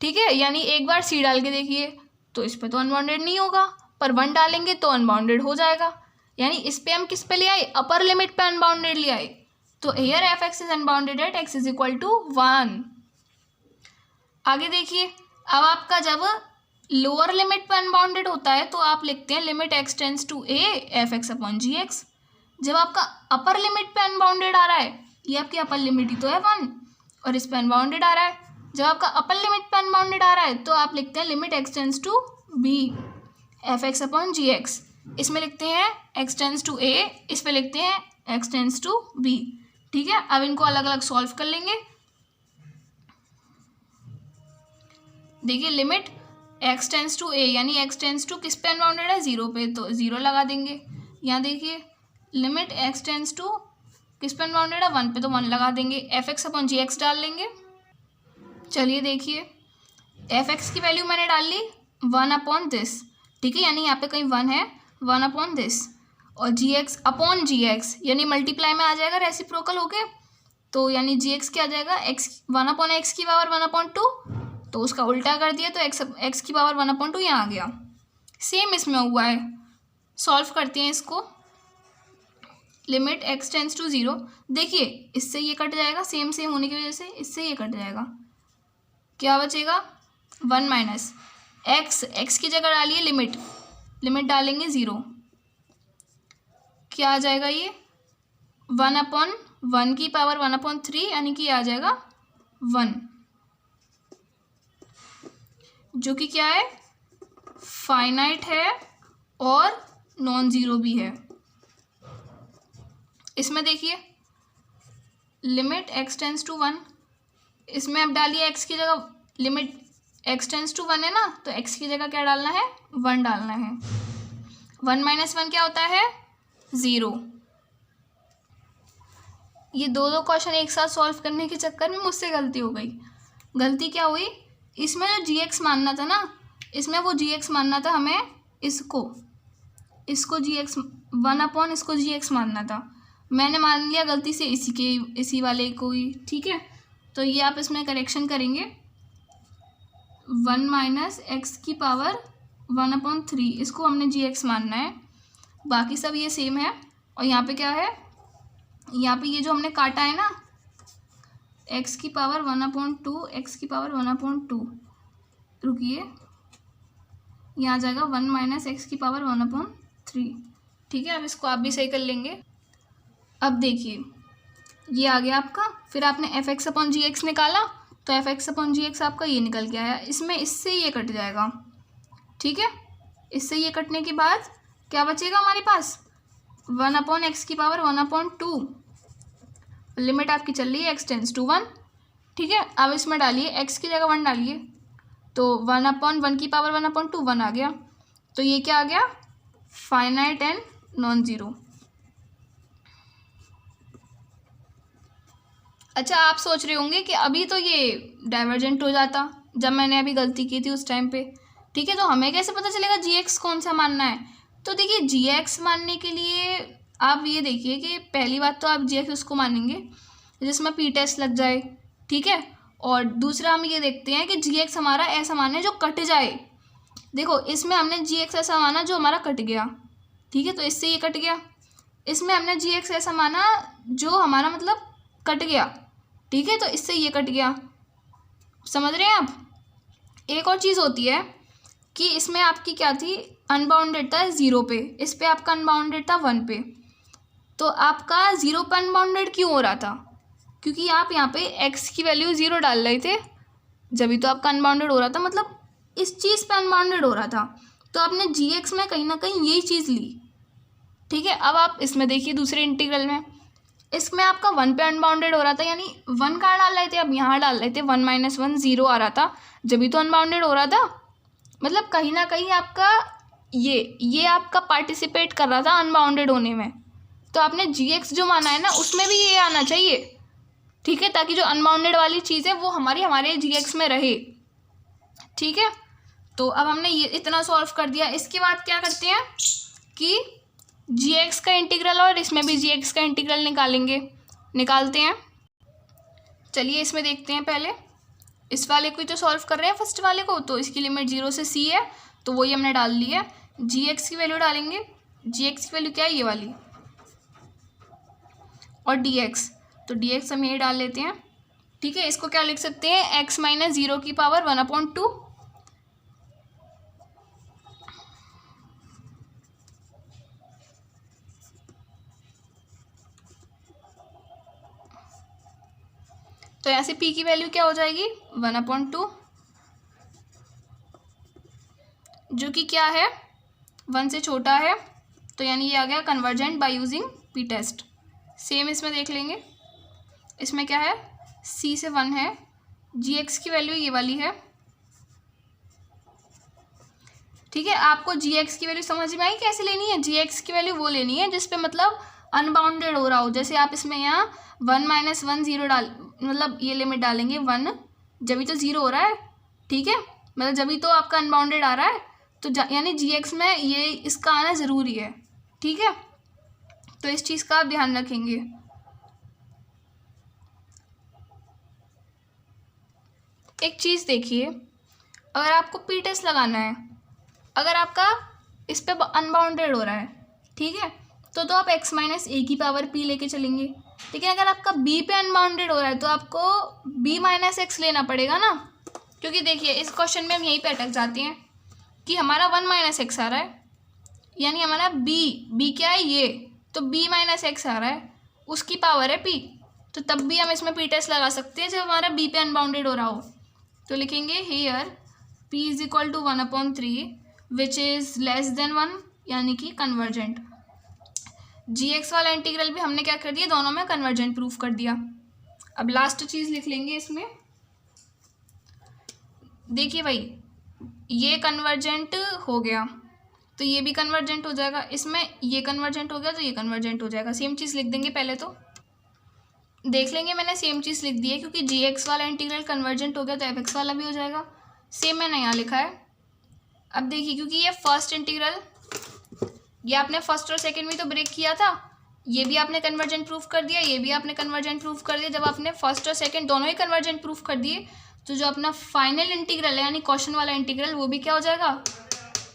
ठीक है, यानी एक बार c डाल के देखिए तो इस पर तो अनबाउंडेड नहीं होगा, पर 1 डालेंगे तो अनबाउंडेड हो जाएगा। यानी इस पे हम किस पे ले आए, अपर लिमिट पे अनबाउंडेड ले आए। तो here f x is unbounded at x = 1। आगे देखिए, अब आपका जब लोअर लिमिट पे अनबाउंडेड होता है तो आप लिखते हैं limit x tends to a f(x)(gx)। जब आपका अपर लिमिट पे अनबाउंडेड आ रहा है, ये आपकी अपर लिमिट ही तो है 1, और इस पे अनबाउंडेड आ रहा है। जब आपका अपर लिमिट पे अनबाउंडेड आ रहा है तो आप लिखते हैं limit x tends to b f x upon g x. इसमें लिखते हैं x टेंड्स टू a, इस पे लिखते हैं x टेंड्स टू b। ठीक है, अब इनको अलग अलग सॉल्व कर लेंगे। देखिए limit x tends to a यानी x टेंड्स टू किस पे अनबाउंडेड है, 0 पे, तो 0 लगा देंगे। यहाँ देखिए लिमिट x टेंड्स टू किस पे अनबाउंडेड है, 1 पे, तो 1 लगा देंगे। F x upon g x डाल लेंगे। चलिए देखिए एफ एक्स की वैल्यू मैंने डाल ली 1 अपॉन दिस, ठीक है, यानी यहाँ पे कहीं 1 है, 1 अपॉन दिस, और g x upon g x यानी मल्टीप्लाई में आ जाएगा रेसिप्रोकल होके, तो यानी जी एक्स क्या आ जाएगा, एक्स 1 अपॉन एक्स की पावर 1 अपॉन 2, तो उसका उल्टा कर दिया तो एक्स की पावर 1 अपॉन 2 यहाँ आ गया। सेम इसमें हुआ है, सॉल्व करते हैं इसको। लिमिट x टेंड्स टू 0, देखिए इससे ये कट जाएगा, सेम सेम होने की वजह से इससे ये कट जाएगा, क्या बचेगा 1 माइनस एक्स की जगह डालिए लिमिट डालेंगे 0, क्या आ जाएगा ये 1 अपॉन 1 की पावर 1 अपॉन 3 यानी कि आ जाएगा 1, जो कि क्या है फाइनाइट है और नॉन ज़ीरो भी है। इसमें देखिए लिमिट x टेंड्स टू 1, इसमें अब डालिए x की जगह, लिमिट x टेंड्स टू 1 है ना, तो x की जगह क्या डालना है, 1 डालना है। 1 माइनस 1 क्या होता है, 0। ये दो क्वेश्चन एक साथ सॉल्व करने के चक्कर में मुझसे गलती हो गई। गलती क्या हुई, इसमें जो gx मानना था ना, इसमें वो gx मानना था हमें, इसको gx 1 अपॉन इसको gx मानना था, मैंने मान लिया गलती से इसी वाले को ही। ठीक है, तो ये आप इसमें करेक्शन करेंगे, 1 माइनस एक्स की पावर 1 अपॉन 3, इसको हमने gx मानना है, बाकी सब ये सेम है। और यहाँ पे क्या है, यहाँ पे ये जो हमने काटा है ना, x की पावर 1 अपॉन 2, एक्स की पावर 1 अपॉन 2, रुकिए यहाँ आ जाएगा 1 माइनस एक्स की पावर 1 अपॉन 3। ठीक है, अब इसको आप भी सही कर लेंगे। अब देखिए ये आ गया आपका, फिर आपने F x upon g x निकाला, तो f x upon g x आपका ये निकल के आया, इसमें इससे ये कट जाएगा। ठीक है, इससे ये कटने के बाद क्या बचेगा हमारे पास, 1 अपॉन एक्स की पावर 1 अपॉन 2, लिमिट आपकी चल रही है x टेंड्स टू 1। ठीक है, अब इसमें डालिए x की जगह 1 डालिए, तो 1 अपॉन 1 की पावर 1 अपॉन 2 1 आ गया, तो ये क्या आ गया, फाइनाइट एंड नॉन ज़ीरो। अच्छा, आप सोच रहे होंगे कि अभी तो ये डाइवर्जेंट हो जाता जब मैंने अभी गलती की थी उस टाइम पे। ठीक है, तो हमें कैसे पता चलेगा gx कौन सा मानना है, तो देखिए gx मानने के लिए आप ये देखिए कि पहली बात तो आप gx उसको मानेंगे जिसमें p टेस्ट लग जाए। ठीक है, और दूसरा हम ये देखते हैं कि gx हमारा ऐसा माना है जो कट जाए। देखो इसमें हमने gx ऐसा माना जो हमारा कट गया, ठीक है, तो इससे ये कट गया। इसमें हमने gx ऐसा माना जो हमारा मतलब कट गया, ठीक है, तो इससे ये कट गया। समझ रहे हैं आप। एक और चीज़ होती है कि इसमें आपकी क्या थी, अनबाउंडेड था 0 पे, इस पे आपका अनबाउंडेड था 1 पे, तो आपका 0 पे अनबाउंडेड क्यों हो रहा था, क्योंकि आप यहाँ पे x की वैल्यू 0 डाल रहे थे, जब भी तो आपका अनबाउंडेड हो रहा था, मतलब इस चीज़ पे अनबाउंडेड हो रहा था, तो आपने gx में कहीं ना कहीं यही चीज़ ली। ठीक है, अब आप इसमें देखिए दूसरे इंटीग्रल में, इसमें आपका 1 पे अनबाउंडेड हो रहा था, यानी 1 कहाँ डाल रहे थे, अब यहाँ डाल रहे थे, 1 माइनस 1 0 आ रहा था, जब भी तो अनबाउंडेड हो रहा था, मतलब कहीं ना कहीं आपका ये आपका पार्टिसिपेट कर रहा था अनबाउंडेड होने में, तो आपने gx जो माना है ना उसमें भी ये आना चाहिए। ठीक है, ताकि जो अनबाउंडेड वाली चीज़ है वो हमारे gx में रहे। ठीक है, तो अब हमने ये इतना सॉल्व कर दिया। इसके बाद क्या करते हैं कि gx का इंटीग्रल और इसमें भी gx का इंटीग्रल निकालते हैं। चलिए इसमें देखते हैं, पहले इस वाले को ही तो सॉल्व कर रहे हैं, फर्स्ट वाले को, तो इसकी लिमिट 0 से c है, तो वही हमने डाल ली है। gx की वैल्यू डालेंगे, gx की वैल्यू क्या है, ये वाली, और dx, तो dx हम यही डाल लेते हैं। ठीक है, इसको क्या लिख सकते हैं, x माइनस 0 की पावर 1 अपॉन 2, तो यहाँ से p की वैल्यू क्या हो जाएगी 1/2, जो कि क्या है 1 से छोटा है, तो यानी ये आ गया convergent by using p test. Same इसमें देख लेंगे, इसमें क्या है c से 1 है, gx की वैल्यू ये वाली है। ठीक है, आपको gx की वैल्यू समझ में आई कैसे लेनी है? gx की वैल्यू वो लेनी है जिस पे मतलब अनबाउंडेड हो रहा हो। जैसे आप इसमें यहाँ 1 - 1 0 डाल, मतलब ये लिमिट डालेंगे 1, जब तो 0 हो रहा है। ठीक है, मतलब जब तो आपका अनबाउंडेड आ रहा है, तो यानी gx में ये इसका आना ज़रूरी है। ठीक है, तो इस चीज़ का आप ध्यान रखेंगे। एक चीज़ देखिए, अगर आपको p टेस्ट लगाना है, अगर आपका इस पे अनबाउंडेड हो रहा है, ठीक है, तो आप x - a की पावर p लेके चलेंगे। लेकिन अगर आपका b पे अनबाउंडेड हो रहा है तो आपको b - x लेना पड़ेगा ना, क्योंकि देखिए इस क्वेश्चन में हम यहीं पे अटक जाते हैं कि हमारा 1 - x आ रहा है, यानी हमारा b क्या है ये, तो b - x आ रहा है, उसकी पावर है p, तो तब भी हम इसमें p टेस्ट लगा सकते हैं जब हमारा b पे अनबाउंडेड हो रहा हो। तो लिखेंगे here p = 1/3 which is less than 1, यानी कि कन्वर्जेंट। gx वाला इंटीग्रल भी हमने क्या कर दिया, दोनों में कन्वर्जेंट प्रूफ कर दिया। अब लास्ट चीज़ लिख लेंगे इसमें, देखिए भाई ये कन्वर्जेंट हो गया तो ये भी कन्वर्जेंट हो जाएगा, इसमें ये कन्वर्जेंट हो गया तो ये कन्वर्जेंट हो जाएगा। सेम चीज़ लिख देंगे, पहले तो देख लेंगे, मैंने सेम चीज़ लिख दी है क्योंकि gx वाला इंटीग्रल कन्वर्जेंट हो गया तो fx वाला भी हो जाएगा। सेम मैंने यहाँ लिखा है। अब देखिए, क्योंकि ये फर्स्ट इंटीग्रल, ये आपने फर्स्ट और सेकंड में तो ब्रेक किया था, ये भी आपने कन्वर्जेंट प्रूफ कर दिया, ये भी आपने कन्वर्जेंट प्रूफ कर दिया। जब आपने फर्स्ट और सेकंड दोनों ही कन्वर्जेंट प्रूफ कर दिए, तो जो अपना फाइनल इंटीग्रल है यानी क्वेश्चन वाला इंटीग्रल, वो भी क्या हो जाएगा,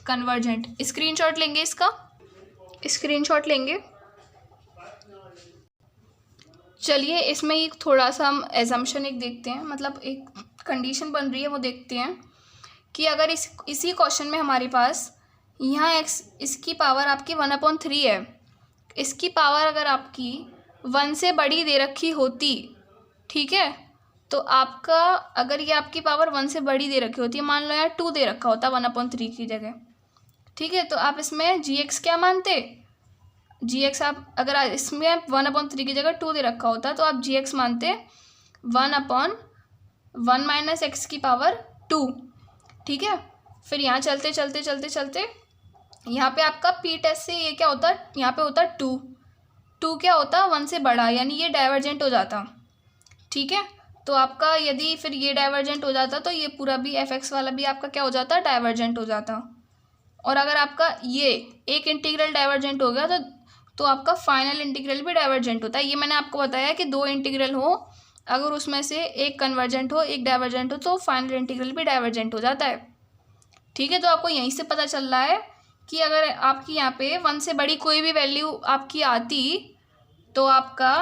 कन्वर्जेंट। स्क्रीनशॉट लेंगे इसका, स्क्रीनशॉट लेंगे। चलिए इसमें एक थोड़ा सा हम एजम्पशन एक देखते हैं, मतलब एक कंडीशन बन रही है वो देखते हैं कि अगर इसी क्वेश्चन में हमारे पास यहाँ x इसकी पावर आपकी 1/3 है, इसकी पावर अगर आपकी 1 से बड़ी दे रखी होती, ठीक है, तो आपका अगर ये आपकी पावर 1 से बड़ी दे रखी होती है, मान लो यार 2 दे रखा होता 1/3 की जगह, ठीक है, तो आप इसमें gx क्या मानते, gx आप अगर इसमें 1/3 की जगह 2 दे रखा होता तो आप gx मानते 1/1 - x की पावर 2। ठीक है, फिर यहाँ चलते चलते चलते चलते यहाँ पे आपका p टेस्ट से ये क्या होता, यहाँ पे होता 2 क्या होता 1 से बड़ा, यानी ये डाइवर्जेंट हो जाता। ठीक है, तो आपका यदि फिर ये डाइवर्जेंट हो जाता तो ये पूरा भी fx वाला भी आपका क्या हो जाता, डाइवर्जेंट हो जाता। और अगर आपका ये एक इंटीग्रल डाइवर्जेंट हो गया तो आपका फाइनल इंटीग्रल भी डाइवर्जेंट होता है। ये मैंने आपको बताया कि 2 इंटीग्रल हो, अगर उसमें से एक कन्वर्जेंट हो एक डाइवर्जेंट हो तो फाइनल इंटीग्रल भी डाइवर्जेंट हो जाता है। ठीक है, तो आपको यहीं से पता चल रहा है कि अगर आपकी यहाँ पे 1 से बड़ी कोई भी वैल्यू आपकी आती तो आपका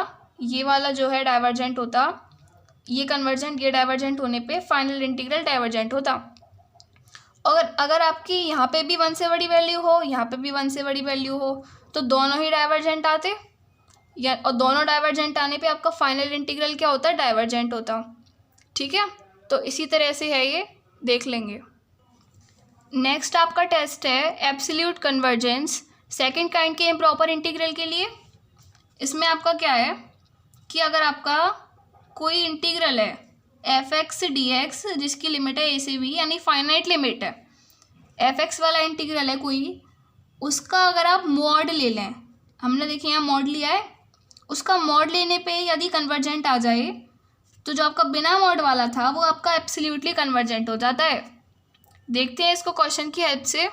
ये वाला जो है डाइवर्जेंट होता, ये कन्वर्जेंट ये डाइवर्जेंट होने पे फाइनल इंटीग्रल डाइवर्जेंट होता। और अगर आपकी यहाँ पे भी 1 से बड़ी वैल्यू हो, यहाँ पे भी 1 से बड़ी वैल्यू हो, तो दोनों ही डाइवर्जेंट आते, या और दोनों डाइवर्जेंट आने पे आपका फाइनल इंटीग्रल क्या होता है, डाइवर्जेंट होता। ठीक है, तो इसी तरह से है, ये देख लेंगे। नेक्स्ट आपका टेस्ट है एब्सोल्यूट कन्वर्जेंस सेकंड काइंड के इम्प्रॉपर इंटीग्रल के लिए। इसमें आपका क्या है कि अगर आपका कोई इंटीग्रल है f(x) dx जिसकी लिमिट है a से b, यानी फाइनाइट लिमिट है, f(x) वाला इंटीग्रल है कोई, उसका अगर आप मॉड ले लें, हमने देखिए यहाँ मॉड लिया है, उसका मॉड लेने पे यदि कन्वर्जेंट आ जाए तो जो आपका बिना मॉड वाला था वो आपका एब्सोल्युटली कन्वर्जेंट हो जाता है। देखते हैं इसको क्वेश्चन की हेल्प से।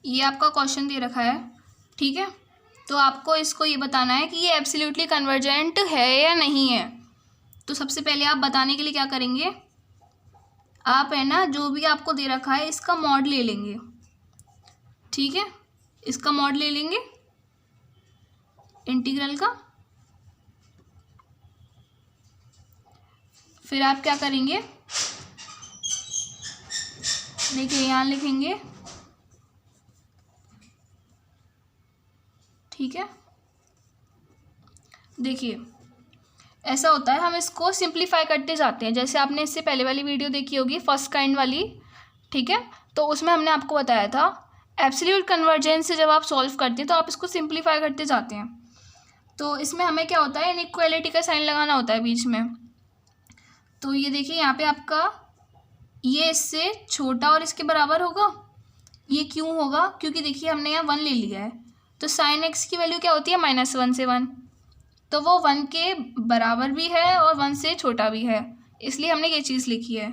ये आपका क्वेश्चन दे रखा है, ठीक है, तो आपको इसको ये बताना है कि ये एब्सोल्युटली कन्वर्जेंट है या नहीं है। तो सबसे पहले आप बताने के लिए क्या करेंगे, आप है ना जो भी आपको दे रखा है इसका मॉड ले लेंगे। ठीक है, इसका मॉड ले लेंगे इंटीग्रल का, फिर आप क्या करेंगे, देखिए यहाँ लिखेंगे, ठीक है, देखिए ऐसा होता है, हम इसको सिंप्लीफाई करते जाते हैं। जैसे आपने इससे पहले वाली वीडियो देखी होगी, फर्स्ट काइंड वाली, ठीक है, तो उसमें हमने आपको बताया था एब्सोल्यूट कन्वर्जेंस से जब आप सॉल्व करते हैं तो आप इसको सिंप्लीफाई करते जाते हैं। तो इसमें हमें क्या होता है, इनइक्वालिटी का साइन लगाना होता है बीच में। तो ये देखिए यहाँ पे आपका ये इससे छोटा और इसके बराबर होगा। ये क्यों होगा, क्योंकि देखिए हमने यहाँ 1 ले लिया है, तो साइन एक्स की वैल्यू क्या होती है, -1 से 1, तो वो 1 के बराबर भी है और 1 से छोटा भी है, इसलिए हमने ये चीज़ लिखी है।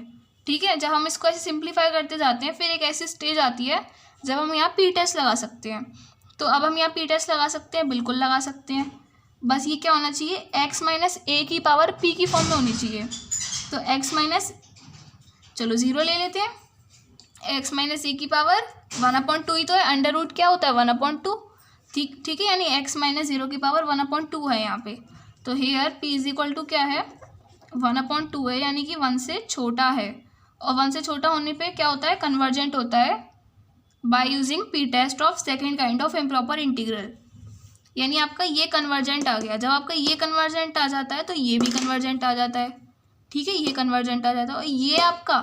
ठीक है, जब हम इसको ऐसे सिंप्लीफाई करते जाते हैं फिर एक ऐसी स्टेज आती है जब हम यहाँ पी टेस्ट लगा सकते हैं। तो अब हम यहाँ पी टेस्ट लगा सकते हैं, बिल्कुल लगा सकते हैं। बस ये क्या होना चाहिए, x माइनस ए की पावर p की फॉर्म में होनी चाहिए। तो x माइनस, चलो 0 ले लेते हैं, x माइनस ए की पावर 1/2 ही तो है, अंडर रूट क्या होता है 1/2, ठीक है, यानी x माइनस 0 की पावर 1/2 है यहाँ पे। तो here p is equal to क्या है, 1/2 है, यानी कि 1 से छोटा है। और 1 से छोटा होने पे क्या होता है, कन्वर्जेंट होता है by using p test of second kind of improper integral. यानी आपका ये कन्वर्जेंट आ गया। जब आपका ये कन्वर्जेंट आ जाता है तो ये भी कन्वर्जेंट आ जाता है, ठीक है, ये कन्वर्जेंट आ जाता है। और ये आपका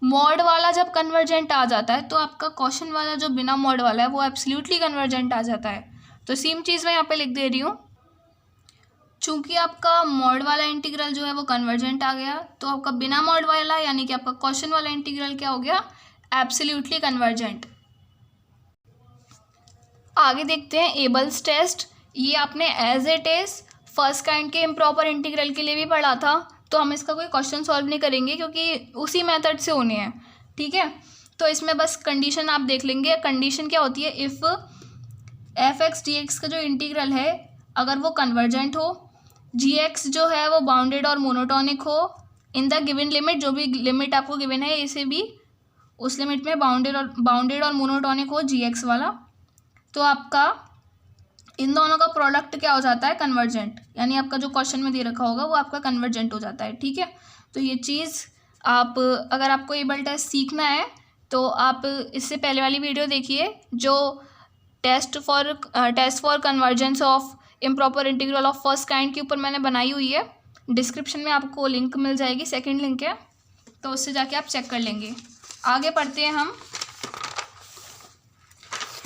मॉड वाला जब कन्वर्जेंट आ जाता है तो आपका क्वेश्चन वाला जो बिना मॉड वाला है वो एब्सोल्युटली कन्वर्जेंट आ जाता है। तो सेम चीज़ मैं यहाँ पे लिख दे रही हूँ, चूँकि आपका मॉड वाला इंटीग्रल जो है वो कन्वर्जेंट आ गया, तो आपका बिना मॉड वाला यानी कि आपका क्वेश्चन वाला इंटीग्रल क्या हो गया, एब्सोल्युटली कन्वर्जेंट। आगे देखते हैं एबल्स टेस्ट। ये आपने as it is first kind के इम्प्रॉपर इंटीग्रल के लिए भी पढ़ा था, तो हम इसका कोई क्वेश्चन सॉल्व नहीं करेंगे क्योंकि उसी मेथड से होने हैं, ठीक है। तो इसमें बस कंडीशन आप देख लेंगे। कंडीशन क्या होती है, इफ़ f(x) dx का जो इंटीग्रल है अगर वो कन्वर्जेंट हो, gx जो है वो बाउंडेड और मोनोटॉनिक हो, इन द गिवन लिमिट, जो भी लिमिट आपको गिवन है इसे भी उस लिमिट में बाउंडेड और मोनोटॉनिक हो gx वाला, तो आपका इन दोनों का प्रोडक्ट क्या हो जाता है, कन्वर्जेंट। यानी आपका जो क्वेश्चन में दे रखा होगा वो आपका कन्वर्जेंट हो जाता है, ठीक है। तो ये चीज़ आप, अगर आपको एबल टेस्ट सीखना है तो आप इससे पहले वाली वीडियो देखिए जो test for convergence of improper integral of first kind के ऊपर मैंने बनाई हुई है। डिस्क्रिप्शन में आपको लिंक मिल जाएगी, सेकेंड लिंक है, तो उससे जाके आप चेक कर लेंगे। आगे पढ़ते हैं हम।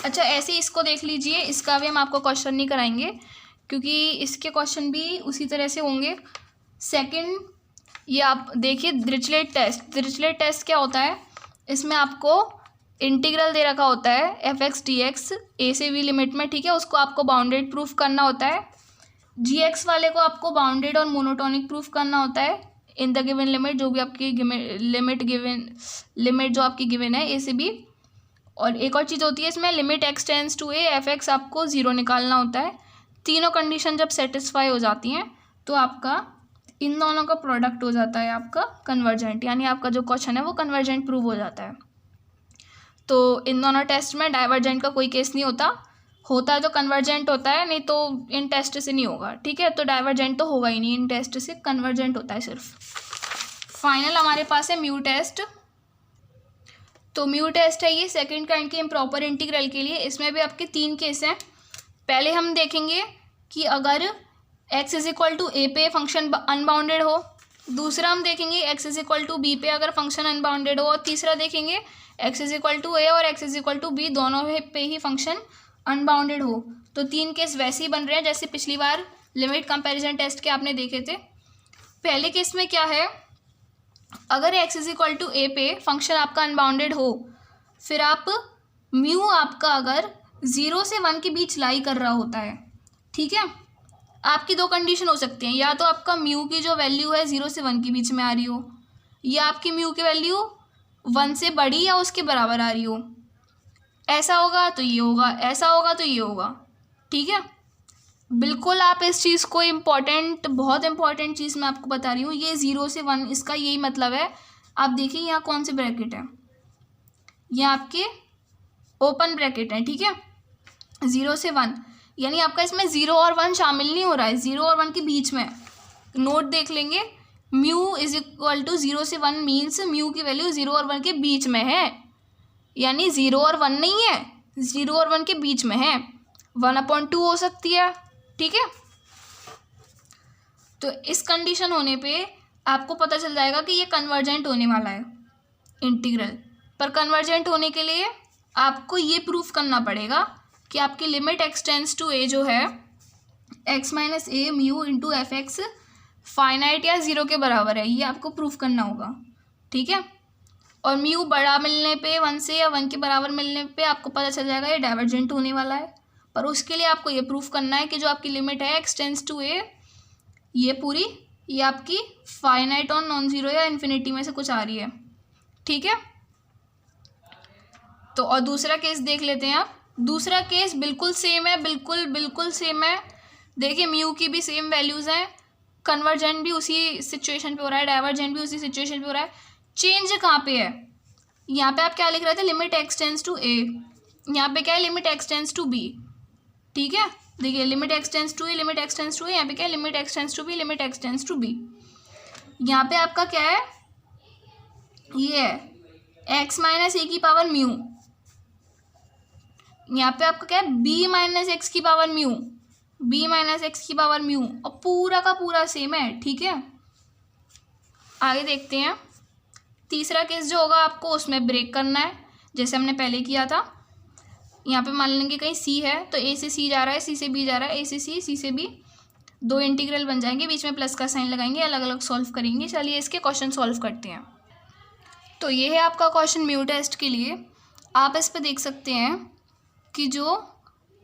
अच्छा, ऐसे इसको देख लीजिए, इसका भी हम आपको क्वेश्चन नहीं कराएंगे क्योंकि इसके क्वेश्चन भी उसी तरह से होंगे। सेकंड, ये आप देखिए डिरिचलेट टेस्ट। डिरिचलेट टेस्ट क्या होता है, इसमें आपको इंटीग्रल दे रखा होता है f(x) dx a से b लिमिट में, ठीक है, उसको आपको बाउंडेड प्रूफ करना होता है। gx वाले को आपको बाउंडेड और मोनोटॉनिक प्रूफ करना होता है इन द गिवन लिमिट, जो भी आपकी लिमिट जो आपकी गिवन है a से b। और एक और चीज़ होती है इसमें, limit x tends to a f(x) आपको 0 निकालना होता है। तीनों कंडीशन जब सेटिस्फाई हो जाती हैं तो आपका इन दोनों का प्रोडक्ट हो जाता है आपका कन्वर्जेंट, यानी आपका जो क्वेश्चन है वो कन्वर्जेंट प्रूव हो जाता है। तो इन दोनों टेस्ट में डाइवर्जेंट का कोई केस नहीं होता, होता है तो कन्वर्जेंट होता है, नहीं तो इन टेस्ट से नहीं होगा, ठीक है। तो डाइवर्जेंट तो होगा ही नहीं इन टेस्ट से, कन्वर्जेंट होता है सिर्फ। फाइनल हमारे पास है म्यू टेस्ट। तो म्यू टेस्ट है ये सेकंड काइंड के इम्प्रॉपर इंटीग्रल के लिए। इसमें भी आपके 3 केस हैं। पहले हम देखेंगे कि अगर x is equal to a पे फंक्शन अनबाउंडेड हो, दूसरा हम देखेंगे x is equal to b पे अगर फंक्शन अनबाउंडेड हो, और तीसरा देखेंगे x is equal to a और x is equal to b दोनों पे ही फंक्शन अनबाउंडेड हो। तो 3 केस वैसे ही बन रहे हैं जैसे पिछली बार लिमिट कंपैरिजन टेस्ट के आपने देखे थे। पहले केस में क्या है, अगर x is equal to a पे फंक्शन आपका अनबाउंडेड हो, फिर आप म्यू आपका अगर 0 से 1 के बीच लाई कर रहा होता है, ठीक है, आपकी 2 कंडीशन हो सकती हैं, या तो आपका म्यू की जो वैल्यू है 0 से 1 के बीच में आ रही हो, या आपकी म्यू की वैल्यू 1 से बड़ी या उसके बराबर आ रही हो। ऐसा होगा तो ये होगा, ऐसा होगा तो ये होगा, ठीक है। बिल्कुल आप इस चीज़ को बहुत इंपॉर्टेंट चीज़ मैं आपको बता रही हूँ, ये 0 से 1 इसका यही मतलब है। आप देखिए यहाँ कौन से ब्रैकेट है, ये आपके ओपन ब्रैकेट है, ठीक है, 0 से 1, यानी आपका इसमें 0 और 1 शामिल नहीं हो रहा है, 0 और 1 के बीच में। नोट देख लेंगे, म्यू इज इक्वल टू 0 से 1 मीन्स म्यू की वैल्यू 0 और 1 के बीच में है, यानी 0 और 1 नहीं है, 0 और 1 के बीच में है, 1/2 हो सकती है, ठीक है। तो इस कंडीशन होने पे आपको पता चल जाएगा कि ये कन्वर्जेंट होने वाला है इंटीग्रल। पर कन्वर्जेंट होने के लिए आपको ये प्रूफ करना पड़ेगा कि आपकी limit x tends to a जो है x minus a mu into f x finite या ज़ीरो के बराबर है। ये आपको प्रूफ करना होगा, ठीक है। और म्यू बड़ा मिलने पे 1 से या 1 के बराबर मिलने पे आपको पता चल जाएगा ये डाइवर्जेंट होने वाला है। पर उसके लिए आपको ये प्रूफ करना है कि जो आपकी लिमिट है एक्स टेंस टू ए ये पूरी ये आपकी फाइनाइट और नॉन ज़ीरो या इन्फिनिटी में से कुछ आ रही है, ठीक है। तो और दूसरा केस देख लेते हैं आप। दूसरा केस बिल्कुल सेम है, बिल्कुल सेम है। देखिए म्यू की भी सेम वैल्यूज़ हैं, कन्वर्जेंट भी उसी सिचुएशन पे हो रहा है, डाइवर्जेंट भी उसी सिचुएशन पे हो रहा है। चेंज कहाँ पे है? यहाँ पे आप क्या लिख रहे थे, limit x tends to a, यहाँ पे क्या है limit x tends to b, ठीक है। देखिए limit x tends to a, limit x tends to a, यहाँ पे क्या है limit x tends to b, limit x tends to b. यहाँ पे आपका क्या है, ये है एक्स माइनस ए की पावर म्यू, यहाँ पे आपका क्या है बी माइनस एक्स की power mu, b minus x की पावर म्यू, और पूरा का पूरा सेम है, ठीक है। आगे देखते हैं। तीसरा केस जो होगा आपको उसमें ब्रेक करना है, जैसे हमने पहले किया था। यहाँ पे मान लेंगे कहीं सी है तो ए से सी जा रहा है, सी से बी जा रहा है, ए से सी से बी, दो इंटीग्रल बन जाएंगे, बीच में प्लस का साइन लगाएंगे, अलग अलग सॉल्व करेंगे। चलिए इसके क्वेश्चन सॉल्व करते हैं। तो ये है आपका क्वेश्चन म्यू टेस्ट के लिए। आप इस पे देख सकते हैं कि जो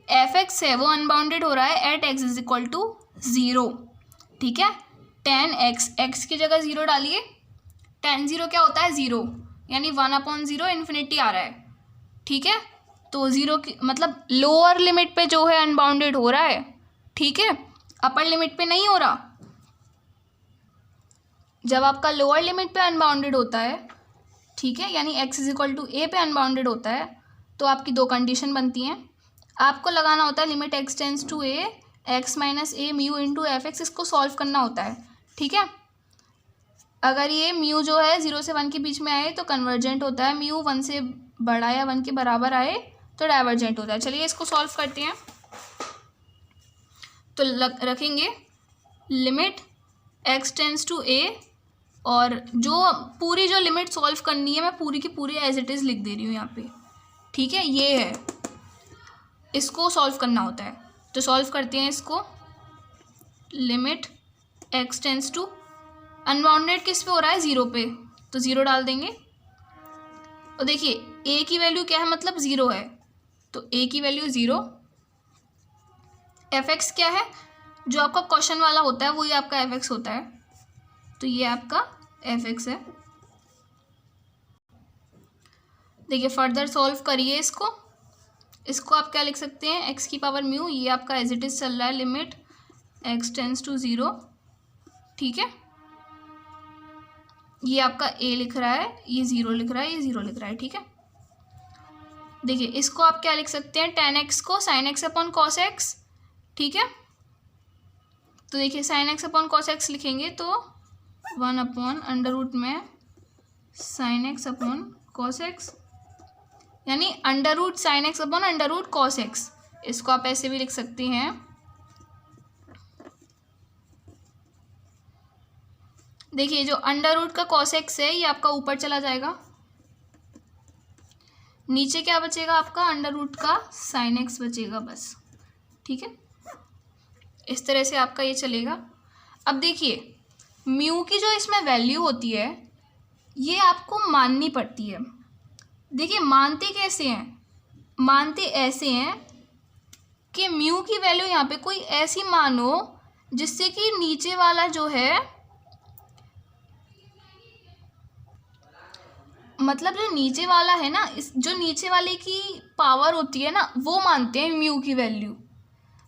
एफ एक्स है वो अनबाउंडेड हो रहा है at x is equal to 0, ठीक है। टेन एक्स, एक्स की जगह 0 डालिए, टेन 0 क्या होता है 0, यानी 1/0 इन्फिनिटी आ रहा है, ठीक है। तो 0 की मतलब लोअर लिमिट पे जो है अनबाउंडेड हो रहा है, ठीक है, अपर लिमिट पे नहीं हो रहा। जब आपका लोअर लिमिट पे अनबाउंडेड होता है, ठीक है, यानी x is equal to a पे अनबाउंडेड होता है, तो आपकी दो कंडीशन बनती हैं। आपको लगाना होता है limit x tends to a x minus a mu into f x, इसको सॉल्व करना होता है, ठीक है। अगर ये म्यू जो है 0 से 1 के बीच में आए तो कन्वर्जेंट होता है, म्यू 1 से बड़ा या 1 के बराबर आए तो डाइवर्जेंट होता है। चलिए इसको सॉल्व करते हैं। तो रखेंगे limit x tends to a, और जो पूरी जो लिमिट सॉल्व करनी है मैं पूरी की पूरी एज इट इज़ लिख दे रही हूँ यहाँ पे, ठीक है। ये है, इसको सॉल्व करना होता है। तो सॉल्व करते हैं इसको। Limit x tends to unbounded किस पे हो रहा है 0 पे, तो 0 डाल देंगे। और देखिए ए की वैल्यू क्या है, मतलब 0 है, तो ए की वैल्यू 0। एफ एक्स क्या है, जो आपका क्वेश्चन वाला होता है वही आपका एफ एक्स होता है, तो ये आपका एफ एक्स है। देखिए फर्दर सॉल्व करिए इसको। इसको आप क्या लिख सकते हैं, एक्स की पावर म्यू, ये आपका एज इट इज़ चल रहा है लिमिट एक्स टेंस टू 0, ठीक है। ये आपका ए लिख रहा है, ये 0 लिख रहा है, ये 0 लिख रहा है, ठीक है। देखिए इसको आप क्या लिख सकते हैं, tan x को sin x upon cos x, ठीक है। तो देखिए sin x upon cos x लिखेंगे तो 1/√ में sin x upon cos x, यानी √ sin x upon √ cos x। इसको आप ऐसे भी लिख सकते हैं। देखिए जो √ का cos x है ये आपका ऊपर चला जाएगा, नीचे क्या बचेगा आपका √ का sin x बचेगा बस, ठीक है। इस तरह से आपका ये चलेगा। अब देखिए म्यू की जो इसमें वैल्यू होती है ये आपको माननी पड़ती है। देखिए मानते कैसे हैं, मानते ऐसे हैं कि म्यू की वैल्यू यहाँ पे कोई ऐसी मानो जिससे कि नीचे वाला जो है, मतलब जो नीचे वाला है ना, इस जो नीचे वाले की पावर होती है ना वो मानते हैं म्यू की वैल्यू।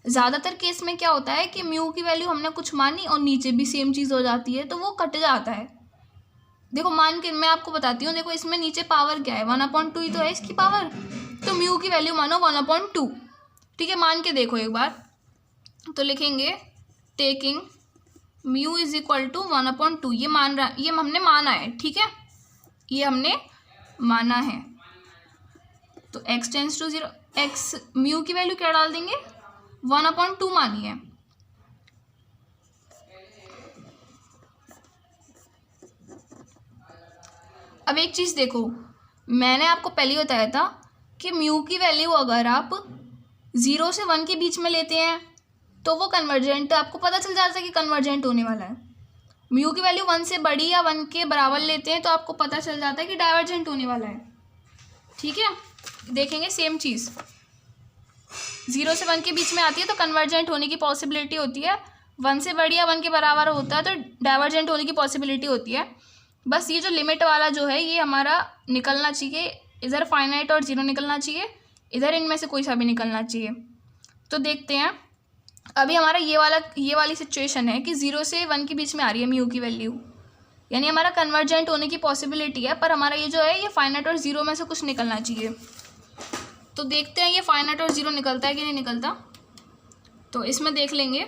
ज़्यादातर केस में क्या होता है कि म्यू की वैल्यू हमने कुछ मानी और नीचे भी सेम चीज़ हो जाती है तो वो कट जाता है। देखो मान के मैं आपको बताती हूँ, देखो इसमें नीचे पावर क्या है 1/2 ही तो है इसकी पावर, तो म्यू की वैल्यू मानो 1/2, ठीक है। मान के देखो एक बार, तो लिखेंगे taking mu is equal to 1/2, ये मान रहा, ये हमने माना है, ठीक है, ये हमने माना है। तो x tends to 0, x mu की वैल्यू क्या डाल देंगे 1/2 मानी है, अब एक चीज़ देखो, मैंने आपको पहले ही बताया था कि म्यू की वैल्यू अगर आप 0 से 1 के बीच में लेते हैं तो वो कन्वर्जेंट, आपको पता चल जाता है कि कन्वर्जेंट होने वाला है। म्यू की वैल्यू 1 से बड़ी या 1 के बराबर लेते हैं तो आपको पता चल जाता है कि डाइवर्जेंट होने वाला है। ठीक है, देखेंगे सेम चीज़, 0 से 1 के बीच में आती है तो कन्वर्जेंट होने की पॉसिबिलिटी होती है, 1 से बड़ी या 1 के बराबर होता है तो डाइवर्जेंट होने की पॉसिबिलिटी होती है। बस ये जो लिमिट वाला जो है ये हमारा निकलना चाहिए, इधर फाइनाइट और 0 निकलना चाहिए, इधर इनमें से कोई सा भी निकलना चाहिए। तो देखते हैं, अभी हमारा ये वाली सिचुएशन है कि 0 से 1 के बीच में आ रही है म्यू की वैल्यू, यानी हमारा कन्वर्जेंट होने की पॉसिबिलिटी है, पर हमारा ये जो है ये फाइनाइट और 0 में से कुछ निकलना चाहिए। तो देखते हैं ये फाइनाइट और 0 निकलता है कि नहीं निकलता। तो इसमें देख लेंगे,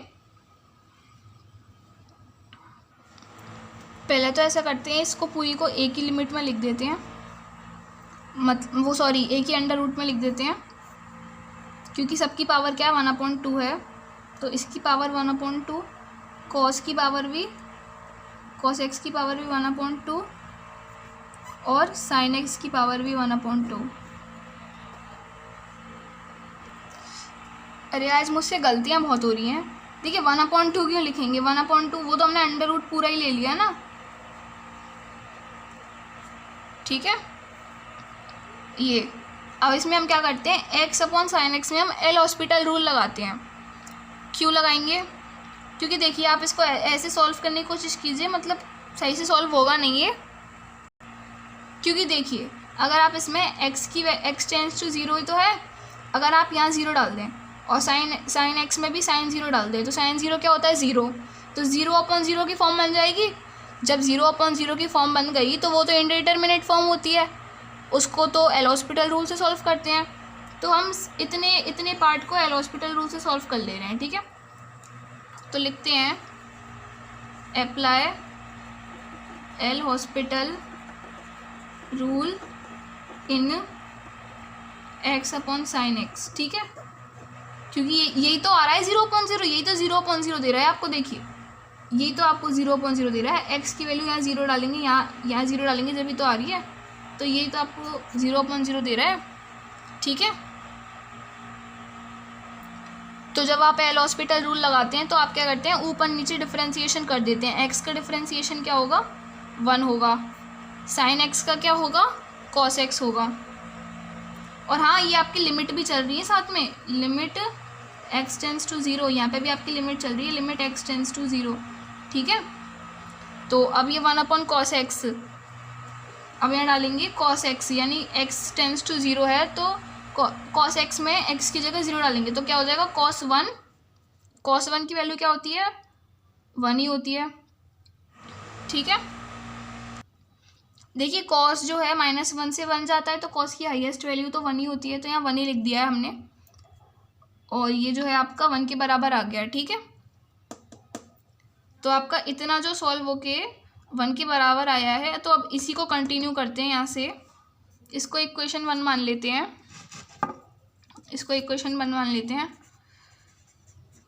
पहले तो ऐसा करते हैं, इसको पूरी को एक ही लिमिट में लिख देते हैं, एक ही अंडर रूट में लिख देते हैं, क्योंकि सबकी पावर क्या है 1/2 है, तो इसकी पावर 1/2, कॉस की पावर भी, कॉस एक्स की पावर भी 1/2 और साइन एक्स की पावर भी 1/2। अरे आज मुझसे गलतियाँ बहुत हो रही हैं। देखिए 1/2 क्यों लिखेंगे, 1/2 वो तो हमने अंडर रूट पूरा ही ले लिया ना। ठीक है, ये अब इसमें हम क्या करते हैं, x/sin x में हम एल हॉस्पिटल रूल लगाते हैं। क्यों लगाएंगे, क्योंकि देखिए आप इसको ऐसे सॉल्व करने की कोशिश कीजिए, मतलब सही से सॉल्व होगा नहीं ये, क्योंकि देखिए अगर आप इसमें x टेंड्स टू 0 ही तो है, अगर आप यहाँ 0 डाल दें और साइन एक्स में भी साइन 0 डाल दें तो साइन 0 क्या होता है 0, तो 0/0 की फॉर्म बन जाएगी। जब 0/0 की फॉर्म बन गई तो वो तो इंडिटरमिनेट फॉर्म होती है, उसको तो एल हॉस्पिटल रूल से सॉल्व करते हैं। तो हम इतने पार्ट को एल हॉस्पिटल रूल से सॉल्व कर ले रहे हैं। ठीक है, तो लिखते हैं apply L hospital rule in x/sin x। ठीक है, क्योंकि यही तो आ रहा है 0/0, यही तो 0/0 दे रहा है आपको। देखिए यही तो आपको 0/0 दे रहा है, x की वैल्यू यहाँ 0 डालेंगे, यहाँ 0 डालेंगे जब भी तो आ रही है, तो यही तो आपको 0/0 दे रहा है। ठीक है, तो जब आप एल हॉस्पिटल रूल लगाते हैं तो आप क्या करते हैं, ऊपर नीचे डिफरेंशिएशन कर देते हैं। x का डिफरेंशिएशन क्या होगा 1 होगा, साइन x का क्या होगा कॉस x होगा, और हाँ ये आपकी लिमिट भी चल रही है साथ में, लिमिट x टेंड्स टू 0, यहाँ पे भी आपकी लिमिट चल रही है, लिमिट x टेंड्स टू 0। ठीक है, तो अब ये 1/cos x, अब यहाँ डालेंगे cos x, यानी x टेंड्स टू 0 है तो cos x में x की जगह 0 डालेंगे तो क्या हो जाएगा cos 1 की वैल्यू क्या होती है 1 ही होती है। ठीक है, देखिए cos जो है -1 से 1 जाता है तो cos की हाईएस्ट वैल्यू तो 1 ही होती है, तो यहाँ 1 ही लिख दिया है हमने, और ये जो है आपका 1 के बराबर आ गया। ठीक है, तो आपका इतना जो सॉल्व होके 1 के बराबर आया है, तो अब इसी को कंटिन्यू करते हैं यहाँ से, इसको इक्वेशन 1 मान लेते हैं, इसको इक्वेशन 1 मान लेते हैं।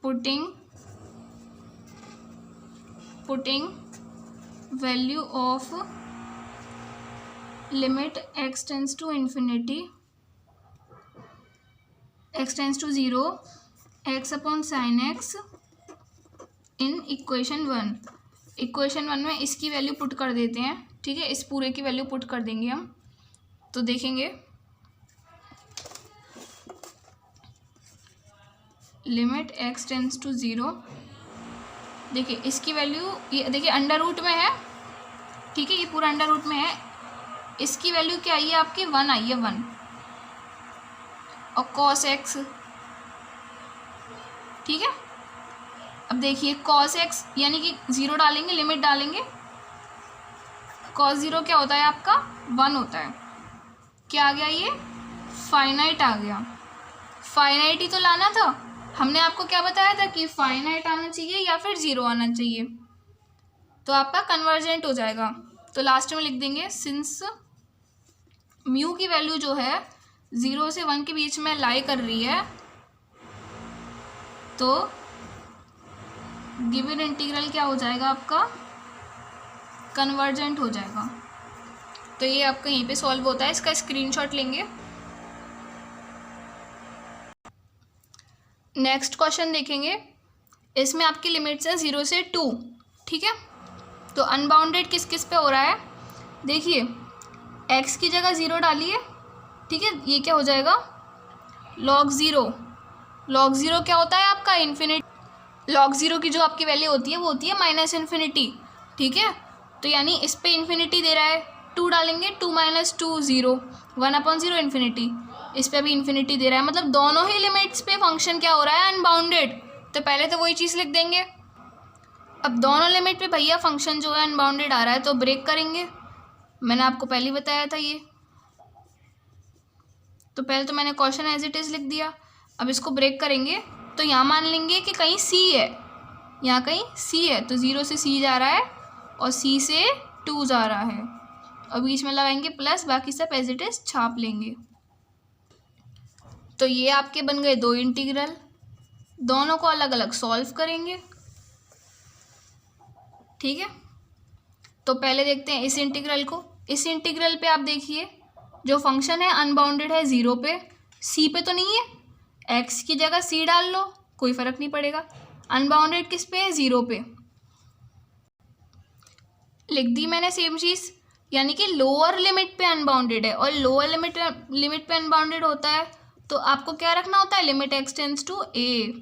Putting value of limit x tends to infinity, x tends to 0, x/sin x in equation 1। Equation 1 में इसकी वैल्यू पुट कर देते हैं। ठीक है, इस पूरे की वैल्यू पुट कर देंगे हम, तो देखेंगे लिमिट x टेंड्स टू 0, देखिए इसकी वैल्यू ये देखिए अंडर रूट में है। ठीक है, ये पूरा अंडर रूट में है, इसकी वैल्यू क्या आई है आपकी 1 आई है 1, और cos x। ठीक है, अब देखिए cos x यानी कि 0 डालेंगे, लिमिट डालेंगे, cos 0 क्या होता है आपका 1 होता है, क्या आ गया ये फाइनाइट आ गया। फाइनाइट ही तो लाना था, हमने आपको क्या बताया था कि फाइनाइट आना चाहिए या फिर 0 आना चाहिए, तो आपका कन्वर्जेंट हो जाएगा। तो लास्ट में लिख देंगे सिंस म्यू की वैल्यू जो है 0 से 1 के बीच में लाई कर रही है, तो गिवन इंटीग्रल क्या हो जाएगा आपका कन्वर्जेंट हो जाएगा। तो ये आपका यहीं पे सॉल्व होता है, इसका स्क्रीनशॉट लेंगे। नेक्स्ट क्वेश्चन देखेंगे, इसमें आपकी लिमिट्स हैं 0 से 2, ठीक है। तो अनबाउंडेड किस किस पे हो रहा है, देखिए x की जगह 0 डालिए, ठीक है। ये क्या हो जाएगा, log 0। log 0 क्या होता है आपका, इन्फिनिटी। log 0 की जो आपकी वैल्यू होती है वो होती है -इन्फिनिटी, ठीक है। तो यानी इस पे इन्फिनिटी दे रहा है, 2 डालेंगे, 2 - 2 0, 1/0 इन्फिनिटी। इस पे भी इन्फिनिटी दे रहा है, मतलब दोनों ही लिमिट्स पे फंक्शन क्या हो रहा है, अनबाउंडेड। तो पहले तो वही चीज़ लिख देंगे। अब दोनों लिमिट पे भैया फंक्शन जो है अनबाउंडेड आ रहा है, तो ब्रेक करेंगे। मैंने आपको पहले ही बताया था ये, तो पहले तो मैंने क्वेश्चन एज इट इज़ लिख दिया। अब इसको ब्रेक करेंगे, तो यहाँ मान लेंगे कि कहीं C है, यहाँ कहीं C है, तो 0 से C जा रहा है और C से 2 जा रहा है, और बीच में लगाएंगे प्लस, बाकी सब एज इट इज़ छाप लेंगे। तो ये आपके बन गए 2 इंटीग्रल, दोनों को अलग अलग सॉल्व करेंगे, ठीक है। तो पहले देखते हैं इस इंटीग्रल को। इस इंटीग्रल पे आप देखिए जो फंक्शन है अनबाउंडेड है 0 पे, C पे तो नहीं है, x की जगह C डाल लो, कोई फ़र्क नहीं पड़ेगा। अनबाउंडेड किस पे है, 0 पे, लिख दी मैंने सेम चीज़। यानी कि लोअर लिमिट पे अनबाउंडेड है, और लोअर लिमिट पे अनबाउंडेड होता है तो आपको क्या रखना होता है, limit x tends to a,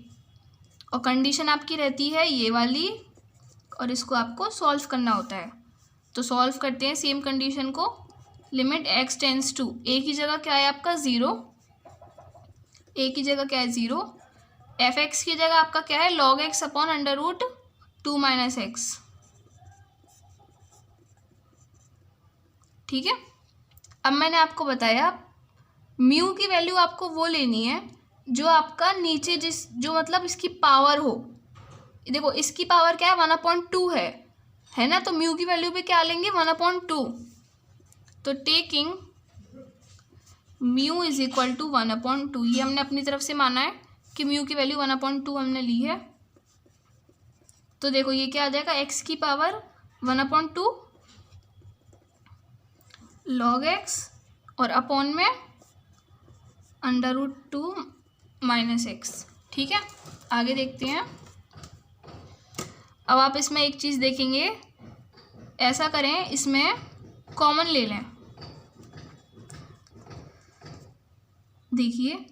और कंडीशन आपकी रहती है ये वाली, और इसको आपको सॉल्व करना होता है। तो सॉल्व करते हैं सेम कंडीशन को, limit x tends to a की जगह क्या है आपका 0, a की जगह क्या है 0, f(x) की जगह आपका क्या है log x अपॉन √2 - x, ठीक है। अब मैंने आपको बताया म्यू की वैल्यू आपको वो लेनी है जो आपका नीचे जो मतलब इसकी पावर हो। देखो इसकी पावर क्या है, 1/2 है ना, तो म्यू की वैल्यू पे क्या लेंगे, 1/2। तो taking mu is equal to 1/2, ये हमने अपनी तरफ से माना है कि म्यू की वैल्यू 1/2 हमने ली है। तो देखो ये क्या आ जाएगा, एक्स की पावर 1/2 log x और अपॉन में √2 - x, ठीक है। आगे देखते हैं। अब आप इसमें एक चीज़ देखेंगे, ऐसा करें इसमें कॉमन ले लें, देखिए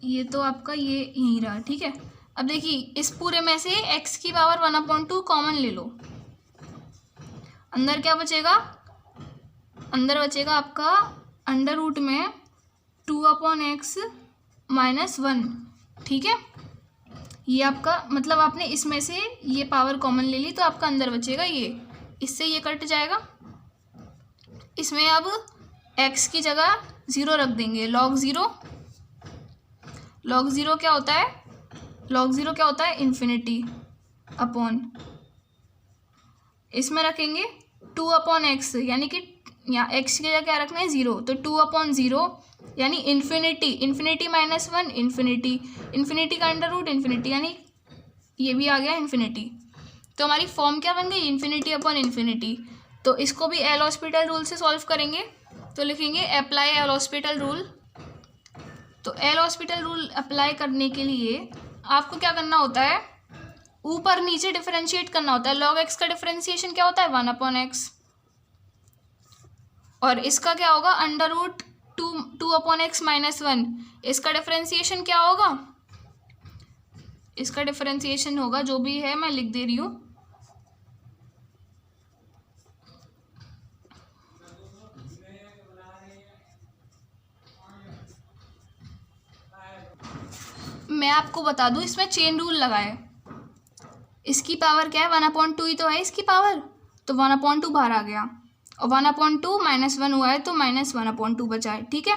ये तो आपका ये यहीं रहा, ठीक है। अब देखिए इस पूरे में से x की पावर 1/2 कॉमन ले लो, अंदर क्या बचेगा, अंदर बचेगा आपका अंडर रूट में 2/x - 1, ठीक है। ये आपका मतलब आपने इसमें से ये पावर कॉमन ले ली, तो आपका अंदर बचेगा ये, इससे ये कट जाएगा। इसमें अब x की जगह 0 रख देंगे, log 0। log 0 क्या होता है, log 0 क्या होता है, इन्फिनिटी अपॉन, इसमें रखेंगे 2/x, यानी कि यहाँ x की जगह क्या रखना है 0, तो 2/0 यानी इन्फिनिटी, इन्फिनिटी -1 इन्फिनिटी, इन्फिनिटी का अंडर रूट इन्फिनिटी, यानी ये भी आ गया इन्फिनिटी। तो हमारी फॉर्म क्या बन गई, इन्फिनिटी अपॉन इन्फिनिटी। तो इसको भी एल हॉस्पिटल रूल से सॉल्व करेंगे, तो लिखेंगे अप्लाई एल हॉस्पिटल रूल। तो एल हॉस्पिटल रूल अप्लाई करने के लिए आपको क्या करना होता है, ऊपर नीचे डिफरेंशिएट करना होता है। log x का डिफरेंशिएशन क्या होता है, 1/x, और इसका क्या होगा, √2/x - 1, इसका डिफरेंशिएशन क्या होगा, इसका डिफरेंशिएशन होगा जो भी है मैं लिख दे रही हूँ, मैं आपको बता दूँ, इसमें चेन रूल लगाए, इसकी पावर क्या है 1/2 ही तो है इसकी पावर, तो 1/2 बाहर आ गया, और 1/2 - 1 हुआ है तो -1/2 बचा है, ठीक है।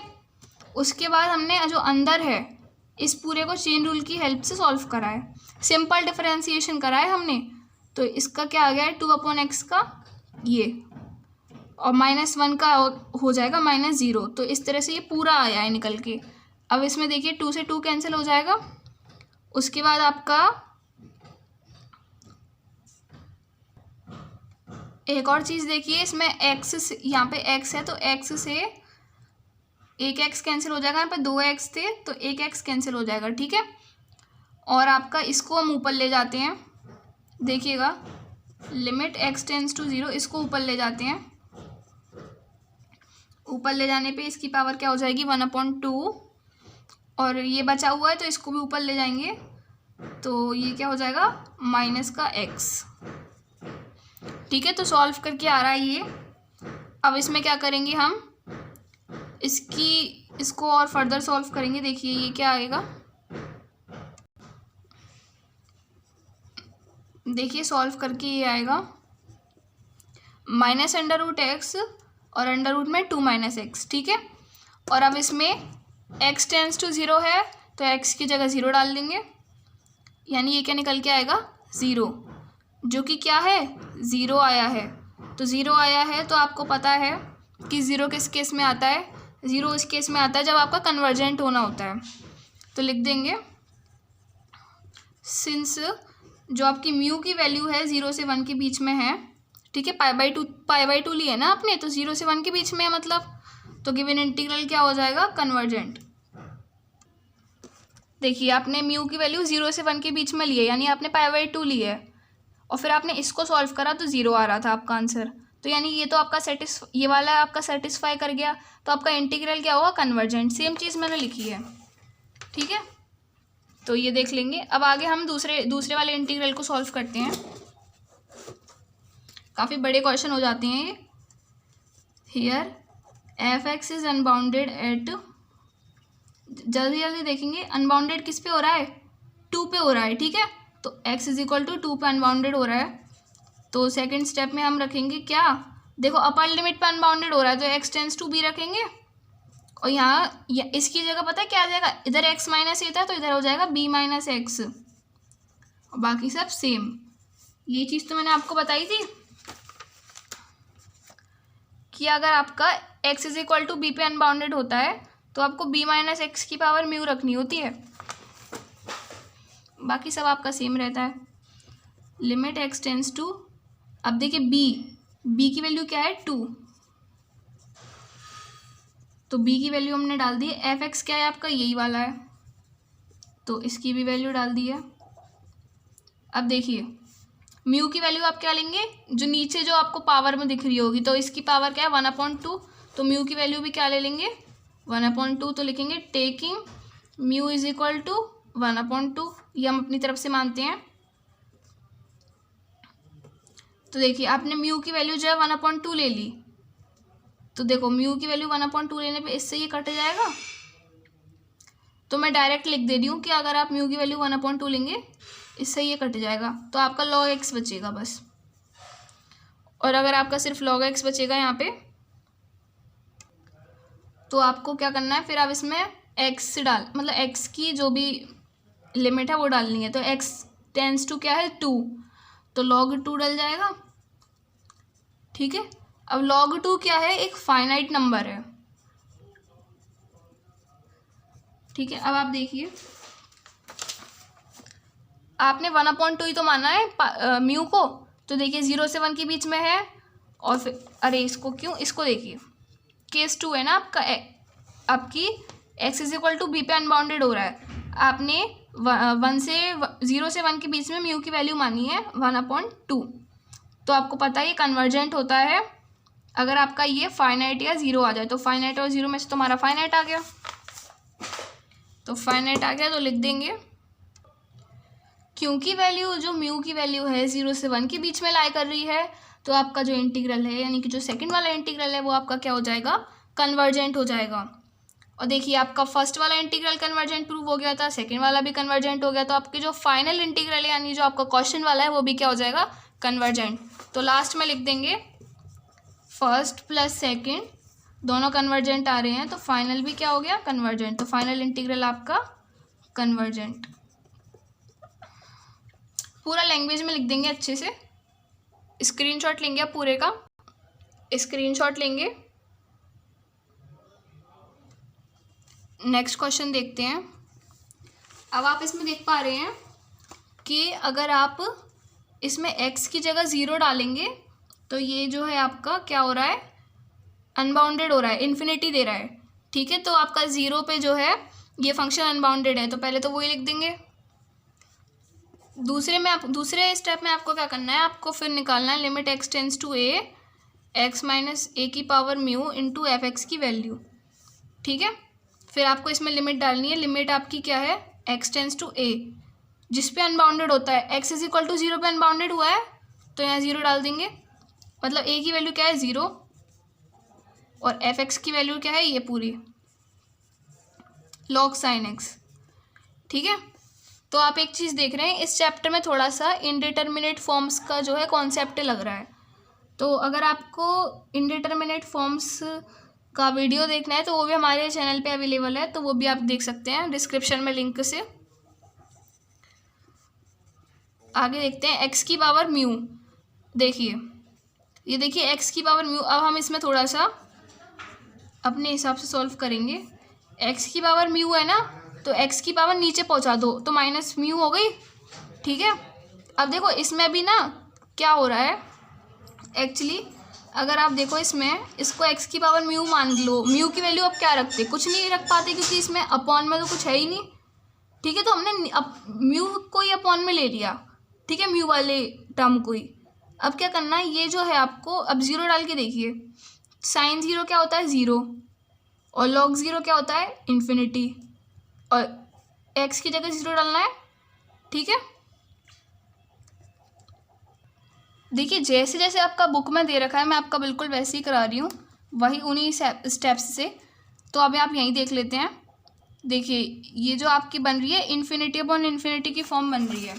उसके बाद हमने जो अंदर है इस पूरे को चेन रूल की हेल्प से सॉल्व करा है, सिंपल डिफरेंशिएशन करा है हमने। तो इसका क्या आ गया है 2/x का ये, और -1 का हो जाएगा -0, तो इस तरह से ये पूरा आया है निकल के। अब इसमें देखिए 2 से 2 कैंसिल हो जाएगा, उसके बाद आपका एक और चीज़ देखिए, इसमें एक्स, यहाँ पे एक्स है तो एक्स से एक एक्स कैंसिल हो जाएगा, यहाँ पे दो एक्स थे तो एक एक्स कैंसिल हो जाएगा, ठीक है। और आपका इसको हम ऊपर ले जाते हैं, देखिएगा लिमिट एक्स टेंस टू 0, इसको ऊपर ले जाते हैं। ऊपर ले जाने पे इसकी पावर क्या हो जाएगी 1/2, और ये बचा हुआ है तो इसको भी ऊपर ले जाएंगे तो ये क्या हो जाएगा माइनस का एक्स, ठीक है। तो सॉल्व करके आ रहा है ये। अब इसमें क्या करेंगे हम, इसको और फर्दर सॉल्व करेंगे। देखिए ये क्या आएगा, देखिए सॉल्व करके ये आएगा -√x और अंडर रूट में 2 - x, ठीक है। और अब इसमें x टेंस टू 0 है तो x की जगह 0 डाल देंगे, यानी ये क्या निकल के आएगा 0, जो कि क्या है 0 आया है। तो 0 आया है तो आपको पता है कि 0 किस केस में आता है, 0 इस केस में आता है जब आपका कन्वर्जेंट होना होता है। तो लिख देंगे सिंस जो आपकी म्यू की वैल्यू है 0 से 1 के बीच में है, ठीक है, पाई बाई टू लिए ना आपने, तो 0 से 1 के बीच में है मतलब, तो गिवन इंटीग्रल क्या हो जाएगा कन्वर्जेंट। देखिए आपने म्यू की वैल्यू 0 से 1 के बीच में ली है, यानी आपने पाई/2 ली है, और फिर आपने इसको सॉल्व करा तो 0 आ रहा था आपका आंसर, तो यानी ये तो आपका ये वाला आपका सेटिस्फाई कर गया, तो आपका इंटीग्रल क्या होगा कन्वर्जेंट। सेम चीज़ मैंने लिखी है, ठीक है। तो ये देख लेंगे। अब आगे हम दूसरे वाले इंटीग्रल को सॉल्व करते हैं। काफ़ी बड़े क्वेश्चन हो जाते हैं ये। Here f(x) is unbounded eight, जल्दी जल्दी देखेंगे, अनबाउंडेड किस पे हो रहा है 2 पे हो रहा है, ठीक है। तो x = 2 पे अनबाउंडेड हो रहा है, तो सेकंड स्टेप में हम रखेंगे क्या, देखो अपर लिमिट पे अनबाउंडेड हो रहा है तो x टेंस टू b रखेंगे, और यहाँ इसकी जगह पता है क्या आ जाएगा, इधर x - a था तो इधर हो जाएगा b - x, और बाकी सब सेम। ये चीज़ तो मैंने आपको बताई थी कि अगर आपका x = b पे अनबाउंडेड होता है तो आपको b - x की पावर म्यू रखनी होती है, बाकी सब आपका सेम रहता है। लिमिट x टेंस टू, अब देखिए b की वैल्यू क्या है 2, तो b की वैल्यू हमने डाल दी है। f(x) क्या है आपका यही वाला है, तो इसकी भी वैल्यू डाल दी है। अब देखिए म्यू की वैल्यू आप क्या लेंगे, जो नीचे जो आपको पावर में दिख रही होगी, तो इसकी पावर क्या है 1/2, तो म्यू की वैल्यू भी क्या ले लेंगे 1/2, तो लिखेंगे टेकिंग म्यू = 1/2, ये हम अपनी तरफ से मानते हैं। तो देखिए आपने म्यू की वैल्यू जो है 1/2 ले ली, तो देखो म्यू की वैल्यू 1/2 लेने पे इससे ये कट जाएगा, तो मैं डायरेक्ट लिख दे रही हूँ कि अगर आप म्यू की वैल्यू 1/2 लेंगे इससे ये कट जाएगा, तो आपका log x बचेगा बस। और अगर आपका सिर्फ log x बचेगा यहाँ पे, तो आपको क्या करना है फिर, आप इसमें x मतलब x की जो भी लिमिट है वो डालनी है, तो x टेंस टू क्या है 2, तो log 2 डल जाएगा, ठीक है। अब log 2 क्या है, एक फाइनाइट नंबर है, ठीक है। अब आप देखिए आपने 1/2 ही तो माना है म्यू को, तो देखिए 0 से 1 के बीच में है, और फिर अरे इसको क्यों, इसको देखिए केस 2 है ना आपका, आपकी x = b पे अनबाउंडेड हो रहा है, आपने 0 से 1 के बीच में म्यू की वैल्यू मानी है 1/2, तो आपको पता है ये कन्वर्जेंट होता है अगर आपका ये फाइनाइट या 0 आ जाए, तो फाइनाइट और 0 में से तुम्हारा फाइनाइट आ गया, तो फाइनाइट आ गया तो लिख देंगे, क्योंकि वैल्यू जो म्यू की वैल्यू है 0 से 1 के बीच में लाई कर रही है, तो आपका जो इंटीग्रल है यानी कि जो सेकंड वाला इंटीग्रल है वो आपका क्या हो जाएगा कन्वर्जेंट हो जाएगा। और देखिए आपका फर्स्ट वाला इंटीग्रल कन्वर्जेंट प्रूव हो गया था, सेकंड वाला भी कन्वर्जेंट हो गया, तो आपके जो फाइनल इंटीग्रल है यानी जो आपका क्वेश्चन वाला है वो भी क्या हो जाएगा कन्वर्जेंट। तो लास्ट में लिख देंगे फर्स्ट प्लस सेकेंड दोनों कन्वर्जेंट आ रहे हैं, तो फाइनल भी क्या हो गया कन्वर्जेंट, तो फाइनल इंटीग्रल आपका कन्वर्जेंट। पूरा लैंग्वेज में लिख देंगे अच्छे से, स्क्रीनशॉट लेंगे आप पूरे का, स्क्रीनशॉट लेंगे। नेक्स्ट क्वेश्चन देखते हैं। अब आप इसमें देख पा रहे हैं कि अगर आप इसमें x की जगह 0 डालेंगे तो ये जो है आपका क्या हो रहा है, अनबाउंडेड हो रहा है, इन्फिनिटी दे रहा है। ठीक है, तो आपका 0 पे जो है ये फंक्शन अनबाउंडेड है, तो पहले तो वही लिख देंगे। दूसरे स्टेप में आपको क्या करना है, आपको फिर निकालना है limit x tends to a x minus a की power mu into f x की वैल्यू। ठीक है, फिर आपको इसमें लिमिट डालनी है। लिमिट आपकी क्या है, x टेंस टू a, जिस पे अनबाउंडेड होता है, x इज इक्वल टू 0 पे अनबाउंडेड हुआ है तो यहाँ 0 डाल देंगे। मतलब a की वैल्यू क्या है 0 और एफ एक्स की वैल्यू क्या है ये पूरी log साइन x। ठीक है, तो आप एक चीज़ देख रहे हैं, इस चैप्टर में थोड़ा सा इनडिटर्मिनेट फॉर्म्स का जो है कॉन्सेप्ट लग रहा है। तो अगर आपको इनडिटर्मिनेट फॉर्म्स का वीडियो देखना है तो वो भी हमारे चैनल पे अवेलेबल है, तो वो भी आप देख सकते हैं डिस्क्रिप्शन में लिंक से। आगे देखते हैं एक्स की पावर म्यू। देखिए ये देखिए एक्स की पावर म्यू। अब हम इसमें थोड़ा सा अपने हिसाब से सॉल्व करेंगे। एक्स की पावर म्यू है ना, तो एक्स की पावर नीचे पहुंचा दो तो माइनस म्यू हो गई। ठीक है, अब देखो इसमें भी ना क्या हो रहा है एक्चुअली, अगर आप देखो इसमें इसको एक्स की पावर म्यू मान लो, म्यू की वैल्यू अब क्या रखते, कुछ नहीं रख पाते क्योंकि इसमें अपॉन में तो कुछ है ही नहीं। ठीक है, तो हमने अब म्यू को ही अपॉन में ले लिया। ठीक है, म्यू वाले टर्म को ही। अब क्या करना है, ये जो है आपको अब 0 डाल के देखिए, साइन 0 क्या होता है 0 और लॉग 0 क्या होता है इन्फिनिटी, और x की जगह 0 डालना है। ठीक है, देखिए जैसे जैसे आपका बुक में दे रखा है मैं आपका बिल्कुल वैसे ही करा रही हूँ, वही उन्हीं स्टेप्स से। तो अब आप यहीं देख लेते हैं। देखिए ये जो आपकी बन रही है इन्फिनिटी अपॉन इन्फिनिटी की फॉर्म बन रही है,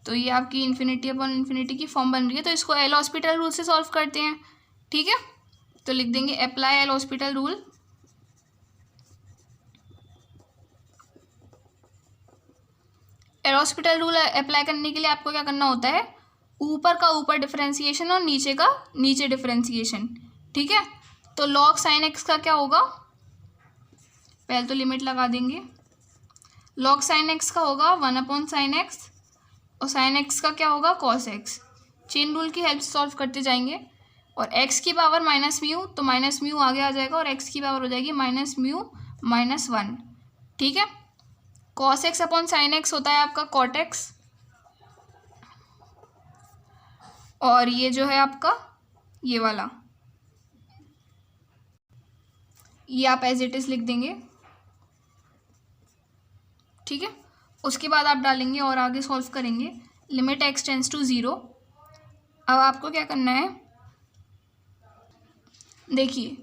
तो ये आपकी इन्फिनिटी अपॉन इन्फिनिटी की फॉर्म बन रही है। तो इसको एल हॉस्पिटल रूल से सॉल्व करते हैं। ठीक है, तो लिख देंगे apply L hospital rule. L hospital rule apply करने के लिए आपको क्या करना होता है, ऊपर का ऊपर डिफरेंशिएशन और नीचे का नीचे डिफरेंशिएशन। ठीक है, तो लॉग साइन एक्स का क्या होगा, पहले तो लिमिट लगा देंगे। लॉग साइन एक्स का होगा 1 अपॉन साइन एक्स और साइन एक्स का क्या होगा कॉस एक्स। चेन रूल की हेल्प से सॉल्व करते जाएंगे। और एक्स की पावर माइनस म्यू, तो माइनस म्यू आगे आ जाएगा और एक्स की पावर हो जाएगी माइनस म्यू माइनस 1। ठीक है, cos x upon sine x होता है आपका कॉट एक्स, और ये जो है आपका ये वाला, ये आप एज इट इज लिख देंगे। ठीक है, उसके बाद आप डालेंगे और आगे सॉल्व करेंगे लिमिट एक्स टेंस टू 0। अब आपको क्या करना है, देखिए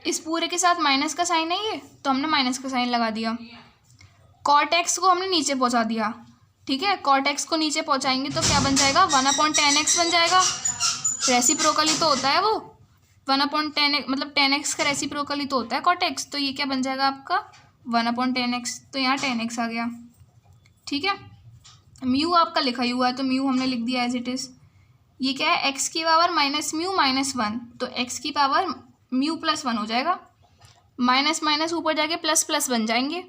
इस पूरे के साथ माइनस का साइन है ये, तो हमने माइनस का साइन लगा दिया। कॉट एक्स को हमने नीचे पहुंचा दिया। ठीक है, कॉट एक्स को नीचे पहुंचाएंगे तो क्या बन जाएगा 1 अपॉन टेन एक्स बन जाएगा। रेसिप्रोकली तो होता है वो 1 अपॉन टेन, मतलब 10x का रेसिप्रोकली तो होता है कॉट एक्स। तो ये क्या बन जाएगा आपका 1 अपॉन 10x, तो यहाँ 10x आ गया। ठीक है, म्यू आपका लिखा ही हुआ है तो म्यू हमने लिख दिया एज इट इज़। ये क्या है एक्स की पावर माइनस म्यू माइनस 1, तो एक्स की पावर म्यू प्लस 1 हो जाएगा। माइनस माइनस ऊपर जाके प्लस प्लस बन जाएंगे।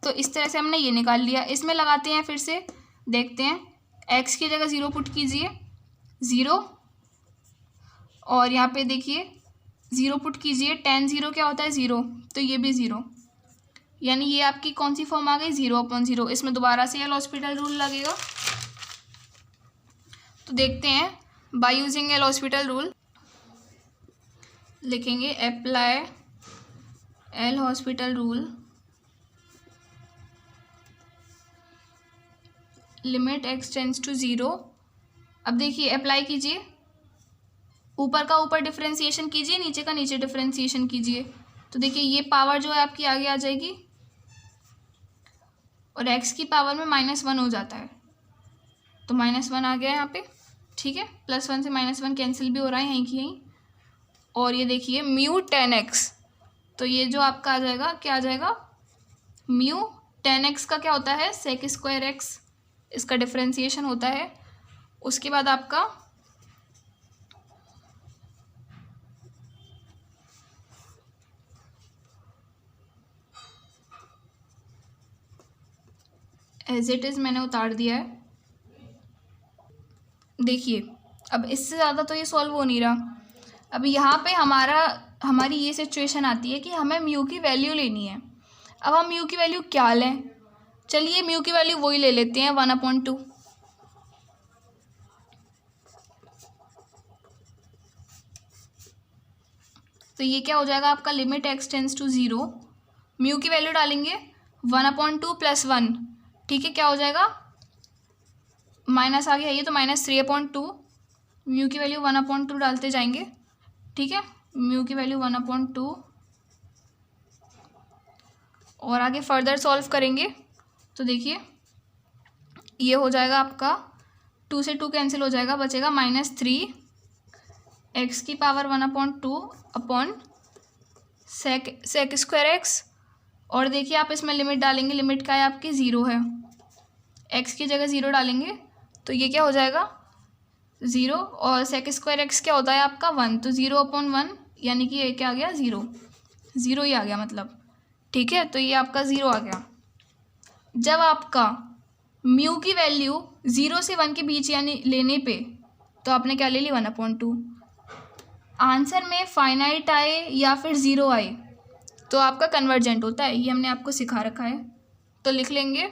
तो इस तरह से हमने ये निकाल लिया। इसमें लगाते हैं फिर से, देखते हैं एक्स की जगह 0 पुट कीजिए 0, और यहाँ पे देखिए 0 पुट कीजिए, tan 0 क्या होता है 0, तो ये भी 0, यानी ये आपकी कौन सी फॉर्म आ गई 0 अपॉन 0। इसमें दोबारा से एल हॉस्पिटल रूल लगेगा। तो देखते हैं by using L hospital rule, लिखेंगे apply L hospital rule limit x tends to 0। अब देखिए अप्लाई कीजिए, ऊपर का ऊपर डिफरेंशिएशन कीजिए, नीचे का नीचे डिफरेंशिएशन कीजिए। तो देखिए ये पावर जो है आपकी आगे आ जाएगी और x की पावर में -1 हो जाता है, तो -1 आ गया यहाँ पे। ठीक है, +1 से -1 कैंसिल भी हो रहा है यहीं की यहीं। और ये देखिए म्यू 10x, तो ये जो आपका आ जाएगा क्या आ जाएगा, म्यू 10x का क्या होता है सेक स्क्वायर एक्स, इसका डिफरेंशिएशन होता है। उसके बाद आपका एज इट इज़ मैंने उतार दिया है। देखिए अब इससे ज़्यादा तो ये सॉल्व हो नहीं रहा। अब यहाँ पे हमारी ये सिचुएशन आती है कि हमें म्यू की वैल्यू लेनी है। अब हम म्यू की वैल्यू क्या लें? चलिए म्यू की वैल्यू वही ले लेते हैं 1/2। तो ये क्या हो जाएगा आपका, limit x tends to 0, mu की वैल्यू डालेंगे 1/2 + 1, ठीक है। क्या हो जाएगा, माइनस आ गया ये, तो -3/2, म्यू की वैल्यू 1/2 डालते जाएंगे, ठीक है। म्यू की वैल्यू 1/2 और आगे फर्दर सॉल्व करेंगे तो देखिए ये हो जाएगा आपका 2 से 2 कैंसिल हो जाएगा, बचेगा -3 x² 1/2 अपॉन sec² x। और देखिए आप इसमें लिमिट डालेंगे, लिमिट का है आपकी 0 है, x की जगह 0 डालेंगे तो ये क्या हो जाएगा 0, और sec² x क्या होता है आपका 1, तो 0/1 यानी कि ये क्या आ गया 0 ही आ गया मतलब, ठीक है। तो ये आपका 0 आ गया। जब आपका म्यू की वैल्यू 0 से 1 के बीच यानी लेने पे, तो आपने क्या ले ली 1/2। आंसर में फाइनाइट आए या फिर 0 आए तो आपका कन्वर्जेंट होता है, ये हमने आपको सिखा रखा है। तो लिख लेंगे,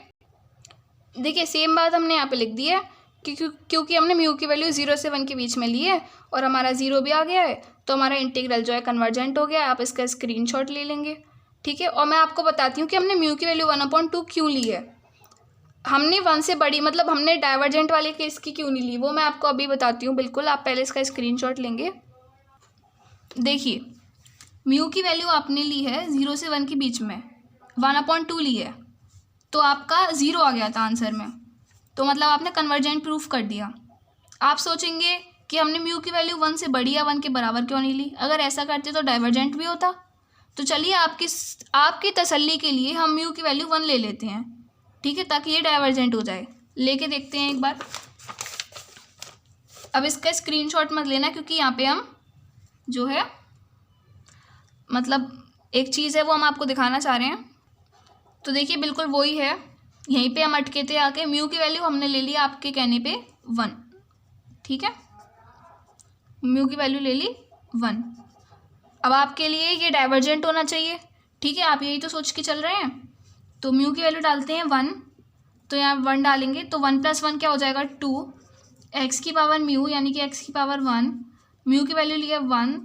देखिए सेम बात हमने यहाँ पे लिख दी है क्योंकि हमने म्यू की वैल्यू 0 से 1 के बीच में ली है और हमारा 0 भी आ गया है, तो हमारा इंटीग्रल जो है कन्वर्जेंट हो गया है। आप इसका स्क्रीनशॉट ले लेंगे, ठीक है। और मैं आपको बताती हूँ कि हमने म्यू की वैल्यू 1/2 क्यों ली है। हमने 1 से बड़ी मतलब हमने डाइवर्जेंट वाले केस की क्यों नहीं ली, वो मैं आपको अभी बताती हूँ। बिल्कुल, आप पहले इसका स्क्रीनशॉट लेंगे। देखिए म्यू की वैल्यू आपने ली है 0 से 1 के बीच में, 1/2 ली है, तो आपका 0 आ गया था आंसर में, तो मतलब आपने कन्वर्जेंट प्रूफ कर दिया। आप सोचेंगे कि हमने म्यू की वैल्यू 1 से बड़ी या 1 के बराबर क्यों नहीं ली, अगर ऐसा करते तो डाइवर्जेंट भी होता। तो चलिए आपकी तसल्ली के लिए हम म्यू की वैल्यू 1 ले लेते हैं, ठीक है, ताकि ये डाइवर्जेंट हो जाए। लेके देखते हैं एक बार। अब इसका स्क्रीनशॉट मत लेना क्योंकि यहाँ पे हम जो है मतलब एक चीज़ है वो हम आपको दिखाना चाह रहे हैं। तो देखिए बिल्कुल वही है, यहीं पे हम अटके थे आके। म्यू की वैल्यू हमने ले ली आपके कहने पे 1, ठीक है, म्यू की वैल्यू ले ली 1। अब आपके लिए ये डाइवर्जेंट होना चाहिए, ठीक है, आप यही तो सोच के चल रहे हैं। तो म्यू की वैल्यू डालते हैं 1, तो यहाँ 1 डालेंगे तो 1 + 1 क्या हो जाएगा 2, x³ म्यू यानी कि x⁻1, म्यू की वैल्यू लिया 1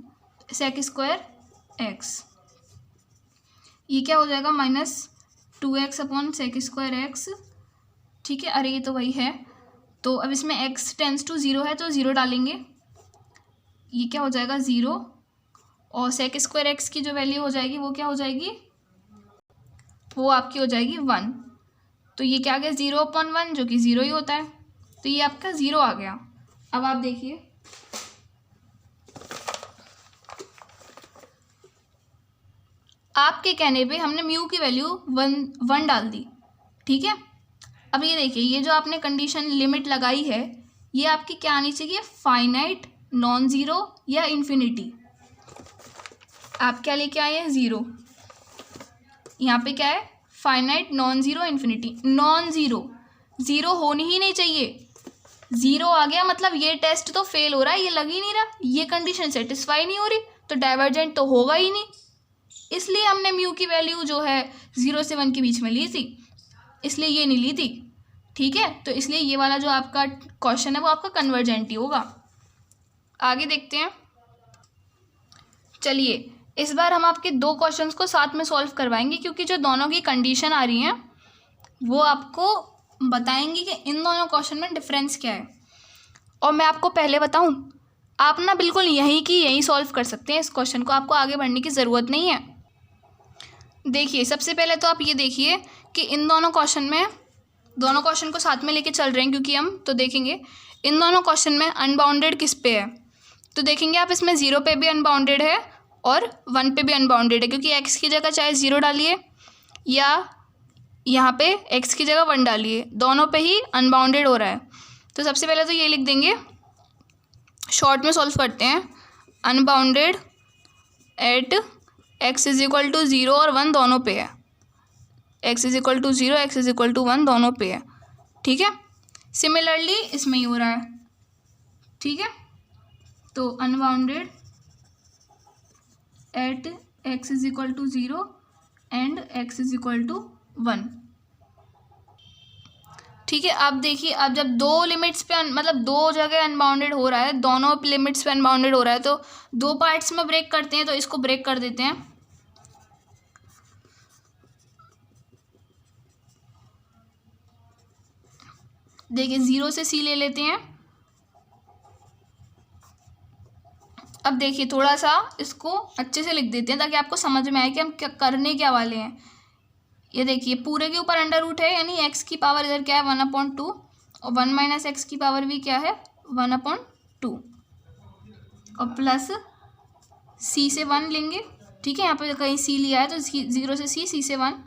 sec² x, ये क्या हो जाएगा -2x अपॉन sec² x, ठीक है। अरे ये तो वही है, तो अब इसमें x टेंस टू 0 है तो 0 डालेंगे, ये क्या हो जाएगा 0, और sec² x की जो वैल्यू हो जाएगी वो क्या हो जाएगी, वो आपकी हो जाएगी 1। तो ये क्या आ गया 0/1 जो कि 0 ही होता है, तो ये आपका 0 आ गया। अब आप देखिए आपके कहने पे हमने म्यू की वैल्यू 1 डाल दी, ठीक है। अब ये देखिए ये जो आपने कंडीशन लिमिट लगाई है ये आपकी क्या आनी चाहिए, फाइनाइट, नॉन ज़ीरो या इन्फिनिटी। आप क्या लेके आए हैं 0, यहाँ पे क्या है finite, non zero, infinity. Non zero, 0 होनी ही नहीं चाहिए, 0 आ गया मतलब ये टेस्ट तो फेल हो रहा है, ये लग ही नहीं रहा, ये कंडीशन सेटिस्फाई नहीं हो रही, तो डाइवर्जेंट तो होगा ही नहीं। इसलिए हमने म्यू की वैल्यू जो है 0 से 1 के बीच में ली थी, इसलिए ये नहीं ली थी, ठीक है। तो इसलिए ये वाला जो आपका क्वेश्चन है वो आपका कन्वर्जेंट ही होगा। आगे देखते हैं। चलिए इस बार हम आपके 2 क्वेश्चंस को साथ में सॉल्व करवाएंगे क्योंकि जो दोनों की कंडीशन आ रही हैं वो आपको बताएंगी कि इन दोनों क्वेश्चन में डिफरेंस क्या है। और मैं आपको पहले बताऊं, आप ना बिल्कुल यहीं की यहीं सॉल्व कर सकते हैं इस क्वेश्चन को, आपको आगे बढ़ने की ज़रूरत नहीं है। देखिए सबसे पहले तो आप ये देखिए कि इन दोनों क्वेश्चन को साथ में लेके चल रहे हैं क्योंकि हम तो देखेंगे इन दोनों क्वेश्चन में अनबाउंडेड किस पे है। तो देखेंगे आप इसमें 0 पे भी अनबाउंडेड है और 1 पे भी अनबाउंडेड है, क्योंकि x की जगह चाहे 0 डालिए या यहाँ पे x की जगह 1 डालिए, दोनों पे ही अनबाउंडेड हो रहा है। तो सबसे पहले तो ये लिख देंगे, शॉर्ट में सॉल्व करते हैं, अनबाउंडेड एट x = 0 और 1 दोनों पे है, x = 0 x = 1 दोनों पे है, ठीक है। सिमिलरली इसमें ही हो रहा है, ठीक है। तो unbounded at x is equal to 0 and x is equal to 1। ठीक है, अब देखिए, अब जब दो लिमिट्स पे मतलब दो जगह अनबाउंडेड हो रहा है, दोनों लिमिट्स पे अनबाउंडेड हो रहा है, तो दो पार्ट्स में ब्रेक करते हैं। तो इसको ब्रेक कर देते हैं। देखिए 0 से c ले लेते हैं। अब देखिए थोड़ा सा इसको अच्छे से लिख देते हैं ताकि आपको समझ में आए कि हम क्या करने क्या वाले हैं। ये देखिए पूरे के ऊपर अंडर रूट है, यानी x की पावर इधर क्या है 1/2 और 1 माइनस एक्स की पावर भी क्या है 1/2 और प्लस c से 1 लेंगे। ठीक है, यहाँ पे कहीं c लिया है तो 0 से c से 1।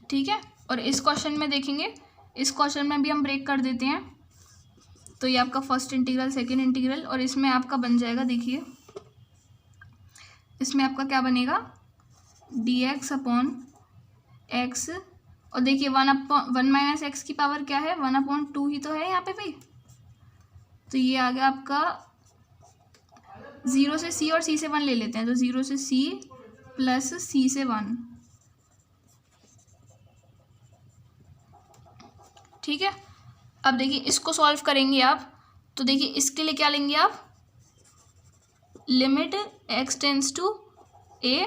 ठीक है, और इस क्वेश्चन में देखेंगे, इस क्वेश्चन में भी हम ब्रेक कर देते हैं। तो ये आपका फर्स्ट इंटीग्रल, सेकंड इंटीग्रल, और इसमें आपका बन जाएगा, देखिए इसमें आपका क्या बनेगा dx अपॉन एक्स, और देखिए 1 माइनस एक्स की पावर क्या है 1/2 ही तो है यहाँ पे भी। तो ये आ गया आपका 0 से c और c से 1 ले लेते हैं, तो 0 से c प्लस c से 1। ठीक है, अब देखिए इसको सॉल्व करेंगे आप, तो देखिए इसके लिए क्या लेंगे आप, limit x tends to a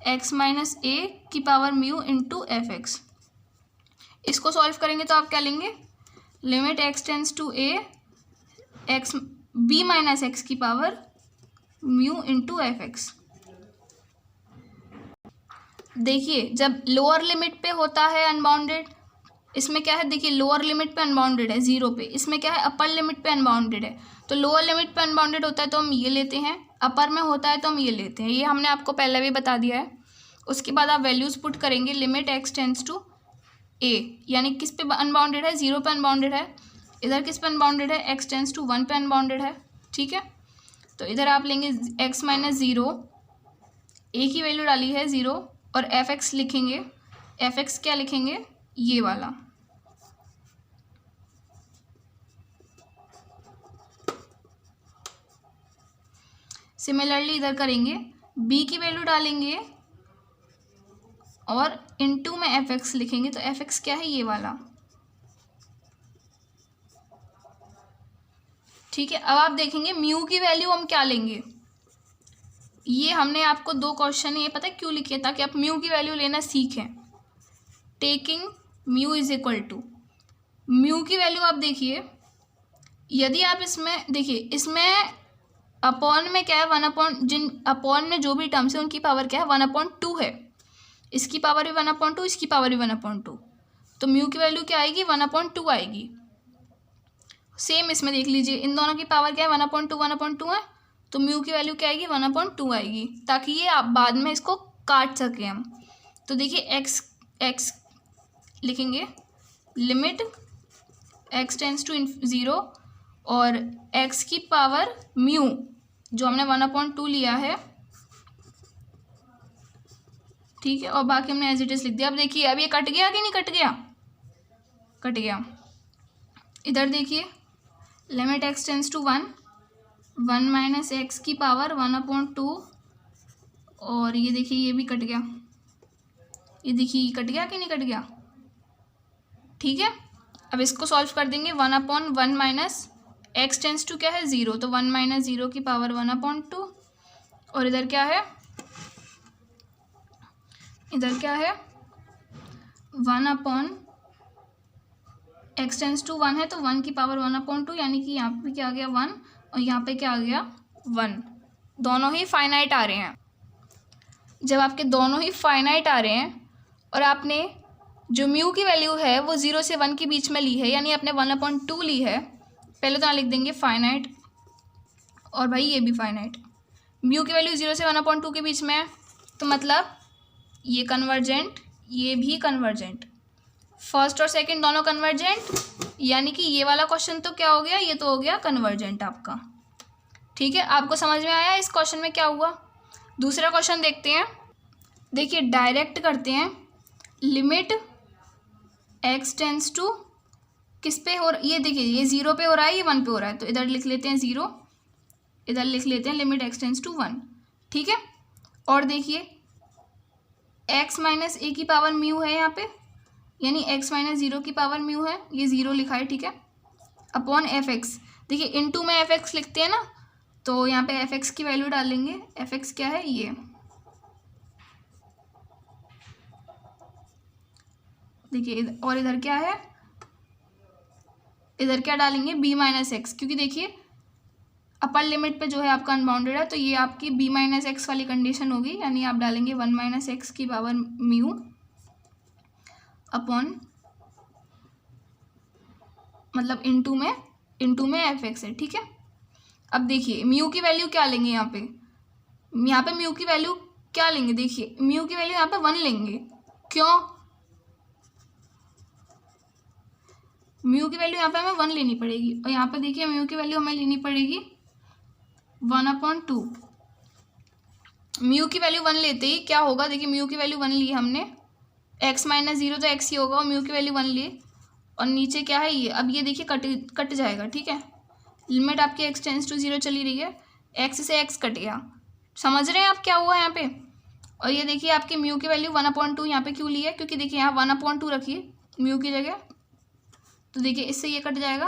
x minus a की power mu into f x. इसको सॉल्व करेंगे तो आप क्या लेंगे, limit x tends to a x b minus x की power mu into f x. देखिए जब लोअर लिमिट पे होता है अनबाउंडेड, इसमें क्या है, देखिए लोअर लिमिट पे अनबाउंडेड है 0 पे, इसमें क्या है अपर लिमिट पे अनबाउंडेड है। तो लोअर लिमिट पे अनबाउंडेड होता है तो हम ये लेते हैं, अपर में होता है तो हम ये लेते हैं। ये हमने आपको पहले भी बता दिया है। उसके बाद आप वैल्यूज पुट करेंगे, limit x tends to a, यानी किस पे अनबाउंडेड है 0 पे अनबाउंडेड है, इधर किस पे अनबाउंडेड है x टेंस टू 1 पे अनबाउंडेड है। ठीक है, तो इधर आप लेंगे x माइनस 0, a की वैल्यू डाली है 0 और एफ एक्स लिखेंगे। एफ एक्स क्या लिखेंगे, ये वाला। सिमिलरली इधर करेंगे, b की वैल्यू डालेंगे और इनटू में एफ एक्स लिखेंगे, तो एफ एक्स क्या है ये वाला। ठीक है, अब आप देखेंगे म्यू की वैल्यू हम क्या लेंगे। ये हमने आपको दो क्वेश्चन ये पता है क्यों लिखे, ताकि आप म्यू की वैल्यू लेना सीखें। Taking mu is equal to, mu की वैल्यू आप देखिए, यदि आप इसमें देखिए, इसमें अपॉन में क्या है 1/, जिन अपॉन में जो भी टर्म्स है उनकी पावर क्या है 1/2 है। इसकी पावर भी 1/2, इसकी पावर भी 1/2, तो म्यू की वैल्यू क्या आएगी 1/2 आएगी। सेम इसमें देख लीजिए, इन दोनों की पावर क्या है 1/2 है, तो म्यू की वैल्यू क्या आएगी 1/2 आएगी, ताकि ये आप बाद में इसको काट सकें हम। तो देखिए x लिखेंगे, लिमिट x टेंस टू 0 और x की पावर म्यू जो हमने 1/2 लिया है। ठीक है, और बाकी हमने एज इट इज लिख दिया। अब देखिए अब ये कट गया कि नहीं कट गया, कट गया। इधर देखिए limit x tends to 1 minus x की पावर 1/2, और ये देखिए ये भी कट गया। ये देखिए कट गया कि नहीं कट गया। ठीक है, अब इसको सॉल्व कर देंगे, 1/1 माइनस एक्स टेंस टू क्या है 0, तो 1 माइनस 0 की पावर 1/2, और इधर क्या है, इधर क्या है 1/, एक्स टेंस टू 1 है तो 1 की पावर 1/2, यानी कि यहाँ पे क्या आ गया 1 और यहाँ पे क्या आ गया 1। दोनों ही फाइनाइट आ रहे हैं। जब आपके दोनों ही फाइनाइट आ रहे हैं और आपने जो म्यू की वैल्यू है वो 0 से 1 के बीच में ली है, यानी आपने 1/2 ली है, पहले तो यहाँ लिख देंगे फाइनाइट, और भाई ये भी फाइनाइट। म्यू की वैल्यू 0 से 1/2 के बीच में है, तो मतलब ये कन्वर्जेंट, ये भी कन्वर्जेंट, फर्स्ट और सेकंड दोनों कन्वर्जेंट, यानी कि ये वाला क्वेश्चन तो क्या हो गया, ये तो हो गया कन्वर्जेंट आपका। ठीक है, आपको समझ में आया इस क्वेश्चन में क्या हुआ। दूसरा क्वेश्चन देखते हैं। देखिए डायरेक्ट करते हैं, लिमिट x टेंस टू किस पे हो ये देखिए, ये 0 पे हो रहा है, ये 1 पे हो रहा है, तो इधर लिख लेते हैं 0, इधर लिख लेते हैं लिमिट x टेंड्स टू 1। ठीक है, और देखिए x माइनस ए की पावर म्यू है यहाँ पे, यानी x माइनस 0 की पावर म्यू है, ये 0 लिखा है। ठीक है, अपॉन एफ एक्स, देखिए इनटू में एफ एक्स लिखते हैं ना, तो यहाँ पे एफ एक्स की वैल्यू डालेंगे। एफ एक्स क्या है, ये देखिए, और इधर क्या है, इधर क्या डालेंगे, b माइनस एक्स, क्योंकि देखिए अपर लिमिट पे जो है आपका अनबाउंडेड है, तो ये आपकी b माइनस एक्स वाली कंडीशन होगी, यानी आप डालेंगे 1 माइनस एक्स की पावर म्यू अपॉन, मतलब इनटू में एफ एक्स है। ठीक है, अब देखिए म्यू की वैल्यू क्या लेंगे, यहाँ पे म्यू की वैल्यू क्या लेंगे, देखिए म्यू की वैल्यू यहाँ पे 1 लेंगे। क्यों, म्यू की वैल्यू यहाँ पे हमें 1 लेनी पड़ेगी, और यहाँ पे देखिए म्यू की वैल्यू हमें लेनी पड़ेगी 1/2। म्यू की वैल्यू 1 लेते ही क्या होगा, देखिए म्यू की वैल्यू 1 ली हमने, x माइनस 0 तो x ही होगा, और म्यू की वैल्यू 1 ली, और नीचे क्या है ये, अब ये देखिए कट जाएगा। ठीक है, लिमिट आपकी x टेंड्स टू 0 चली रही है, x से x कट गया, समझ रहे हैं आप क्या हुआ यहाँ पे। और ये देखिए आपकी म्यू की वैल्यू 1/2 यहाँ पे क्यों ली है, क्योंकि देखिए यहाँ 1/2 रखिए म्यू की जगह, तो देखिए इससे ये कट जाएगा,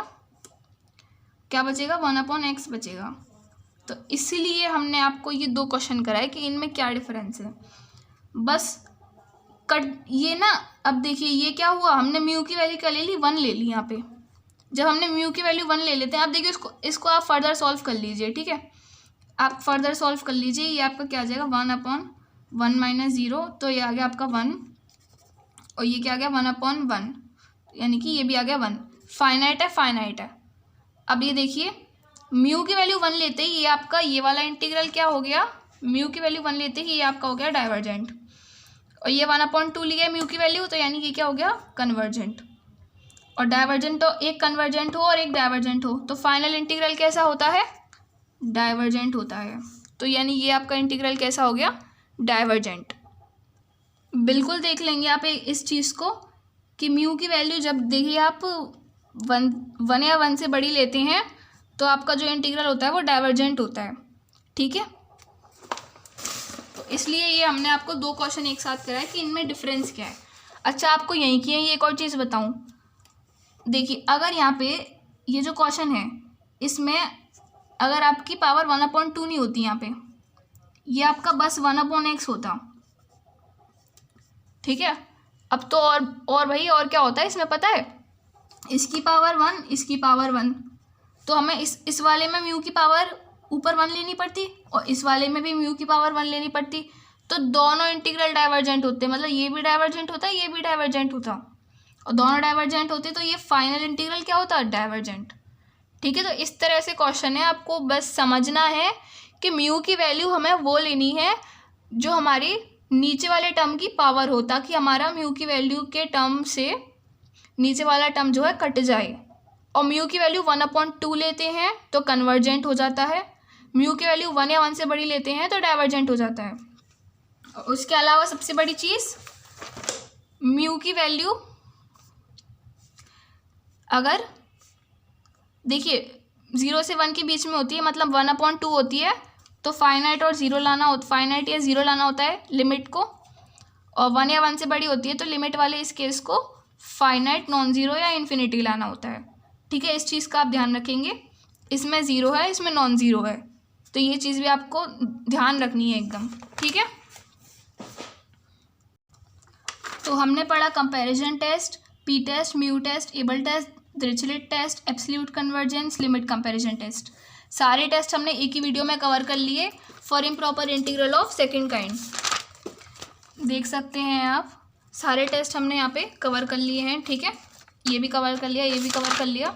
क्या बचेगा, 1/x बचेगा। तो इसीलिए हमने आपको ये 2 क्वेश्चन कराए कि इनमें क्या डिफरेंस है, बस कट ये ना। अब देखिए ये क्या हुआ, हमने म्यू की वैल्यू क्या ले ली, 1 ले ली यहाँ पे। जब हमने म्यू की वैल्यू 1 ले लेते हैं, अब देखिए इसको आप फर्दर सॉल्व कर लीजिए। ठीक है, आप फर्दर सॉल्व कर लीजिए, ये आपका क्या आ जाएगा, 1/1 माइनस 0, तो ये आ गया आपका 1, और ये क्या आ गया 1/1, यानी कि ये भी आ गया 1। फाइनाइट है। अब ये देखिए म्यू की वैल्यू 1 लेते ही ये आपका ये वाला इंटीग्रल क्या हो गया, म्यू की वैल्यू 1 लेते ही ये आपका हो गया डाइवर्जेंट, और ये 1/2 लिया म्यू की वैल्यू, तो यानी कि क्या हो गया, कन्वर्जेंट। और डाइवर्जेंट तो एक कन्वर्जेंट हो और एक डाइवर्जेंट हो, तो फाइनल इंटीग्रल कैसा होता है, डाइवर्जेंट होता है। तो यानी ये आपका इंटीग्रल कैसा हो गया, डाइवर्जेंट। बिल्कुल देख लेंगे आप इस चीज़ को कि म्यू की वैल्यू जब देखिए आप 1 या 1 से बड़ी लेते हैं, तो आपका जो इंटीग्रल होता है वो डाइवर्जेंट होता है। ठीक है, तो इसलिए ये हमने आपको 2 क्वेश्चन एक साथ कराए कि इनमें डिफरेंस क्या है। अच्छा, आपको यहीं की ये एक और चीज़ बताऊं, देखिए अगर यहाँ पे ये जो क्वेश्चन है, इसमें अगर आपकी पावर 1/2 नहीं होती, यहाँ पे ये आपका बस 1/x होता। ठीक है, अब तो और भाई और क्या होता है इसमें पता है, इसकी पावर 1, इसकी पावर 1, तो हमें इस वाले में म्यू की पावर ऊपर 1 लेनी पड़ती, और इस वाले में भी म्यू की पावर 1 लेनी पड़ती, तो दोनों इंटीग्रल डाइवर्जेंट होते, मतलब ये भी डाइवर्जेंट होता है, ये भी डाइवर्जेंट होता, और दोनों डाइवर्जेंट होते, तो ये फाइनल इंटीग्रल क्या होता है, डाइवर्जेंट। ठीक है, तो इस तरह से क्वेश्चन है, आपको बस समझना है कि म्यू की वैल्यू हमें वो लेनी है जो हमारी नीचे वाले टर्म की पावर हो, ताकि हमारा म्यू की वैल्यू के टर्म से नीचे वाला टर्म जो है कट जाए। और म्यू की वैल्यू 1/2 लेते हैं तो कन्वर्जेंट हो जाता है, म्यू की वैल्यू 1 या 1 से बड़ी लेते हैं तो डाइवर्जेंट हो जाता है। उसके अलावा सबसे बड़ी चीज़, म्यू की वैल्यू अगर देखिए 0 से 1 के बीच में होती है, मतलब 1/2 होती है, तो फाइनाइट और 0 लाना होता, फाइनाइट या 0 लाना होता है लिमिट को, और 1 या 1 से बड़ी होती है तो लिमिट वाले इस केस को फाइनाइट, नॉन ज़ीरो या इन्फिनिटी लाना होता है। ठीक है, इस चीज़ का आप ध्यान रखेंगे, इसमें 0 है, इसमें नॉन ज़ीरो है, तो ये चीज़ भी आपको ध्यान रखनी है एकदम। ठीक है, तो हमने पढ़ा comparison test, P test, mu test, Abel test, Dirichlet test, absolute convergence, limit comparison test. सारे टेस्ट हमने एक ही वीडियो में कवर कर लिए for improper integral of second kind. देख सकते हैं आप, सारे टेस्ट हमने यहाँ पे कवर कर लिए हैं। ठीक है, ये भी कवर कर लिया, ये भी कवर कर लिया,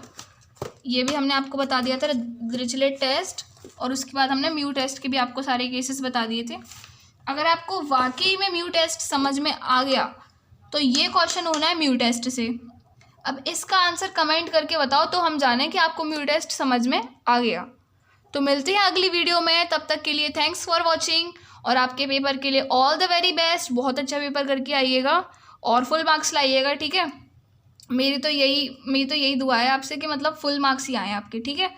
ये भी हमने आपको बता दिया था डिरिचलेट टेस्ट, और उसके बाद हमने म्यू टेस्ट के भी आपको सारे केसेस बता दिए थे। अगर आपको वाकई में म्यू टेस्ट समझ में आ गया तो ये क्वेश्चन होना है म्यू टेस्ट से। अब इसका आंसर कमेंट करके बताओ तो हम जानें कि आपको म्यू टेस्ट समझ में आ गया। तो मिलते हैं अगली वीडियो में, तब तक के लिए थैंक्स फॉर वॉचिंग, और आपके पेपर के लिए ऑल द वेरी बेस्ट। बहुत अच्छा पेपर करके आइएगा और फुल मार्क्स लाइएगा। ठीक है, मेरी तो यही दुआ है आपसे कि मतलब फुल मार्क्स ही आए आपके, ठीक है।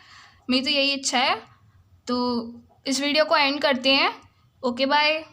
मेरी तो यही इच्छा है। तो इस वीडियो को एंड करते हैं। Okay bye.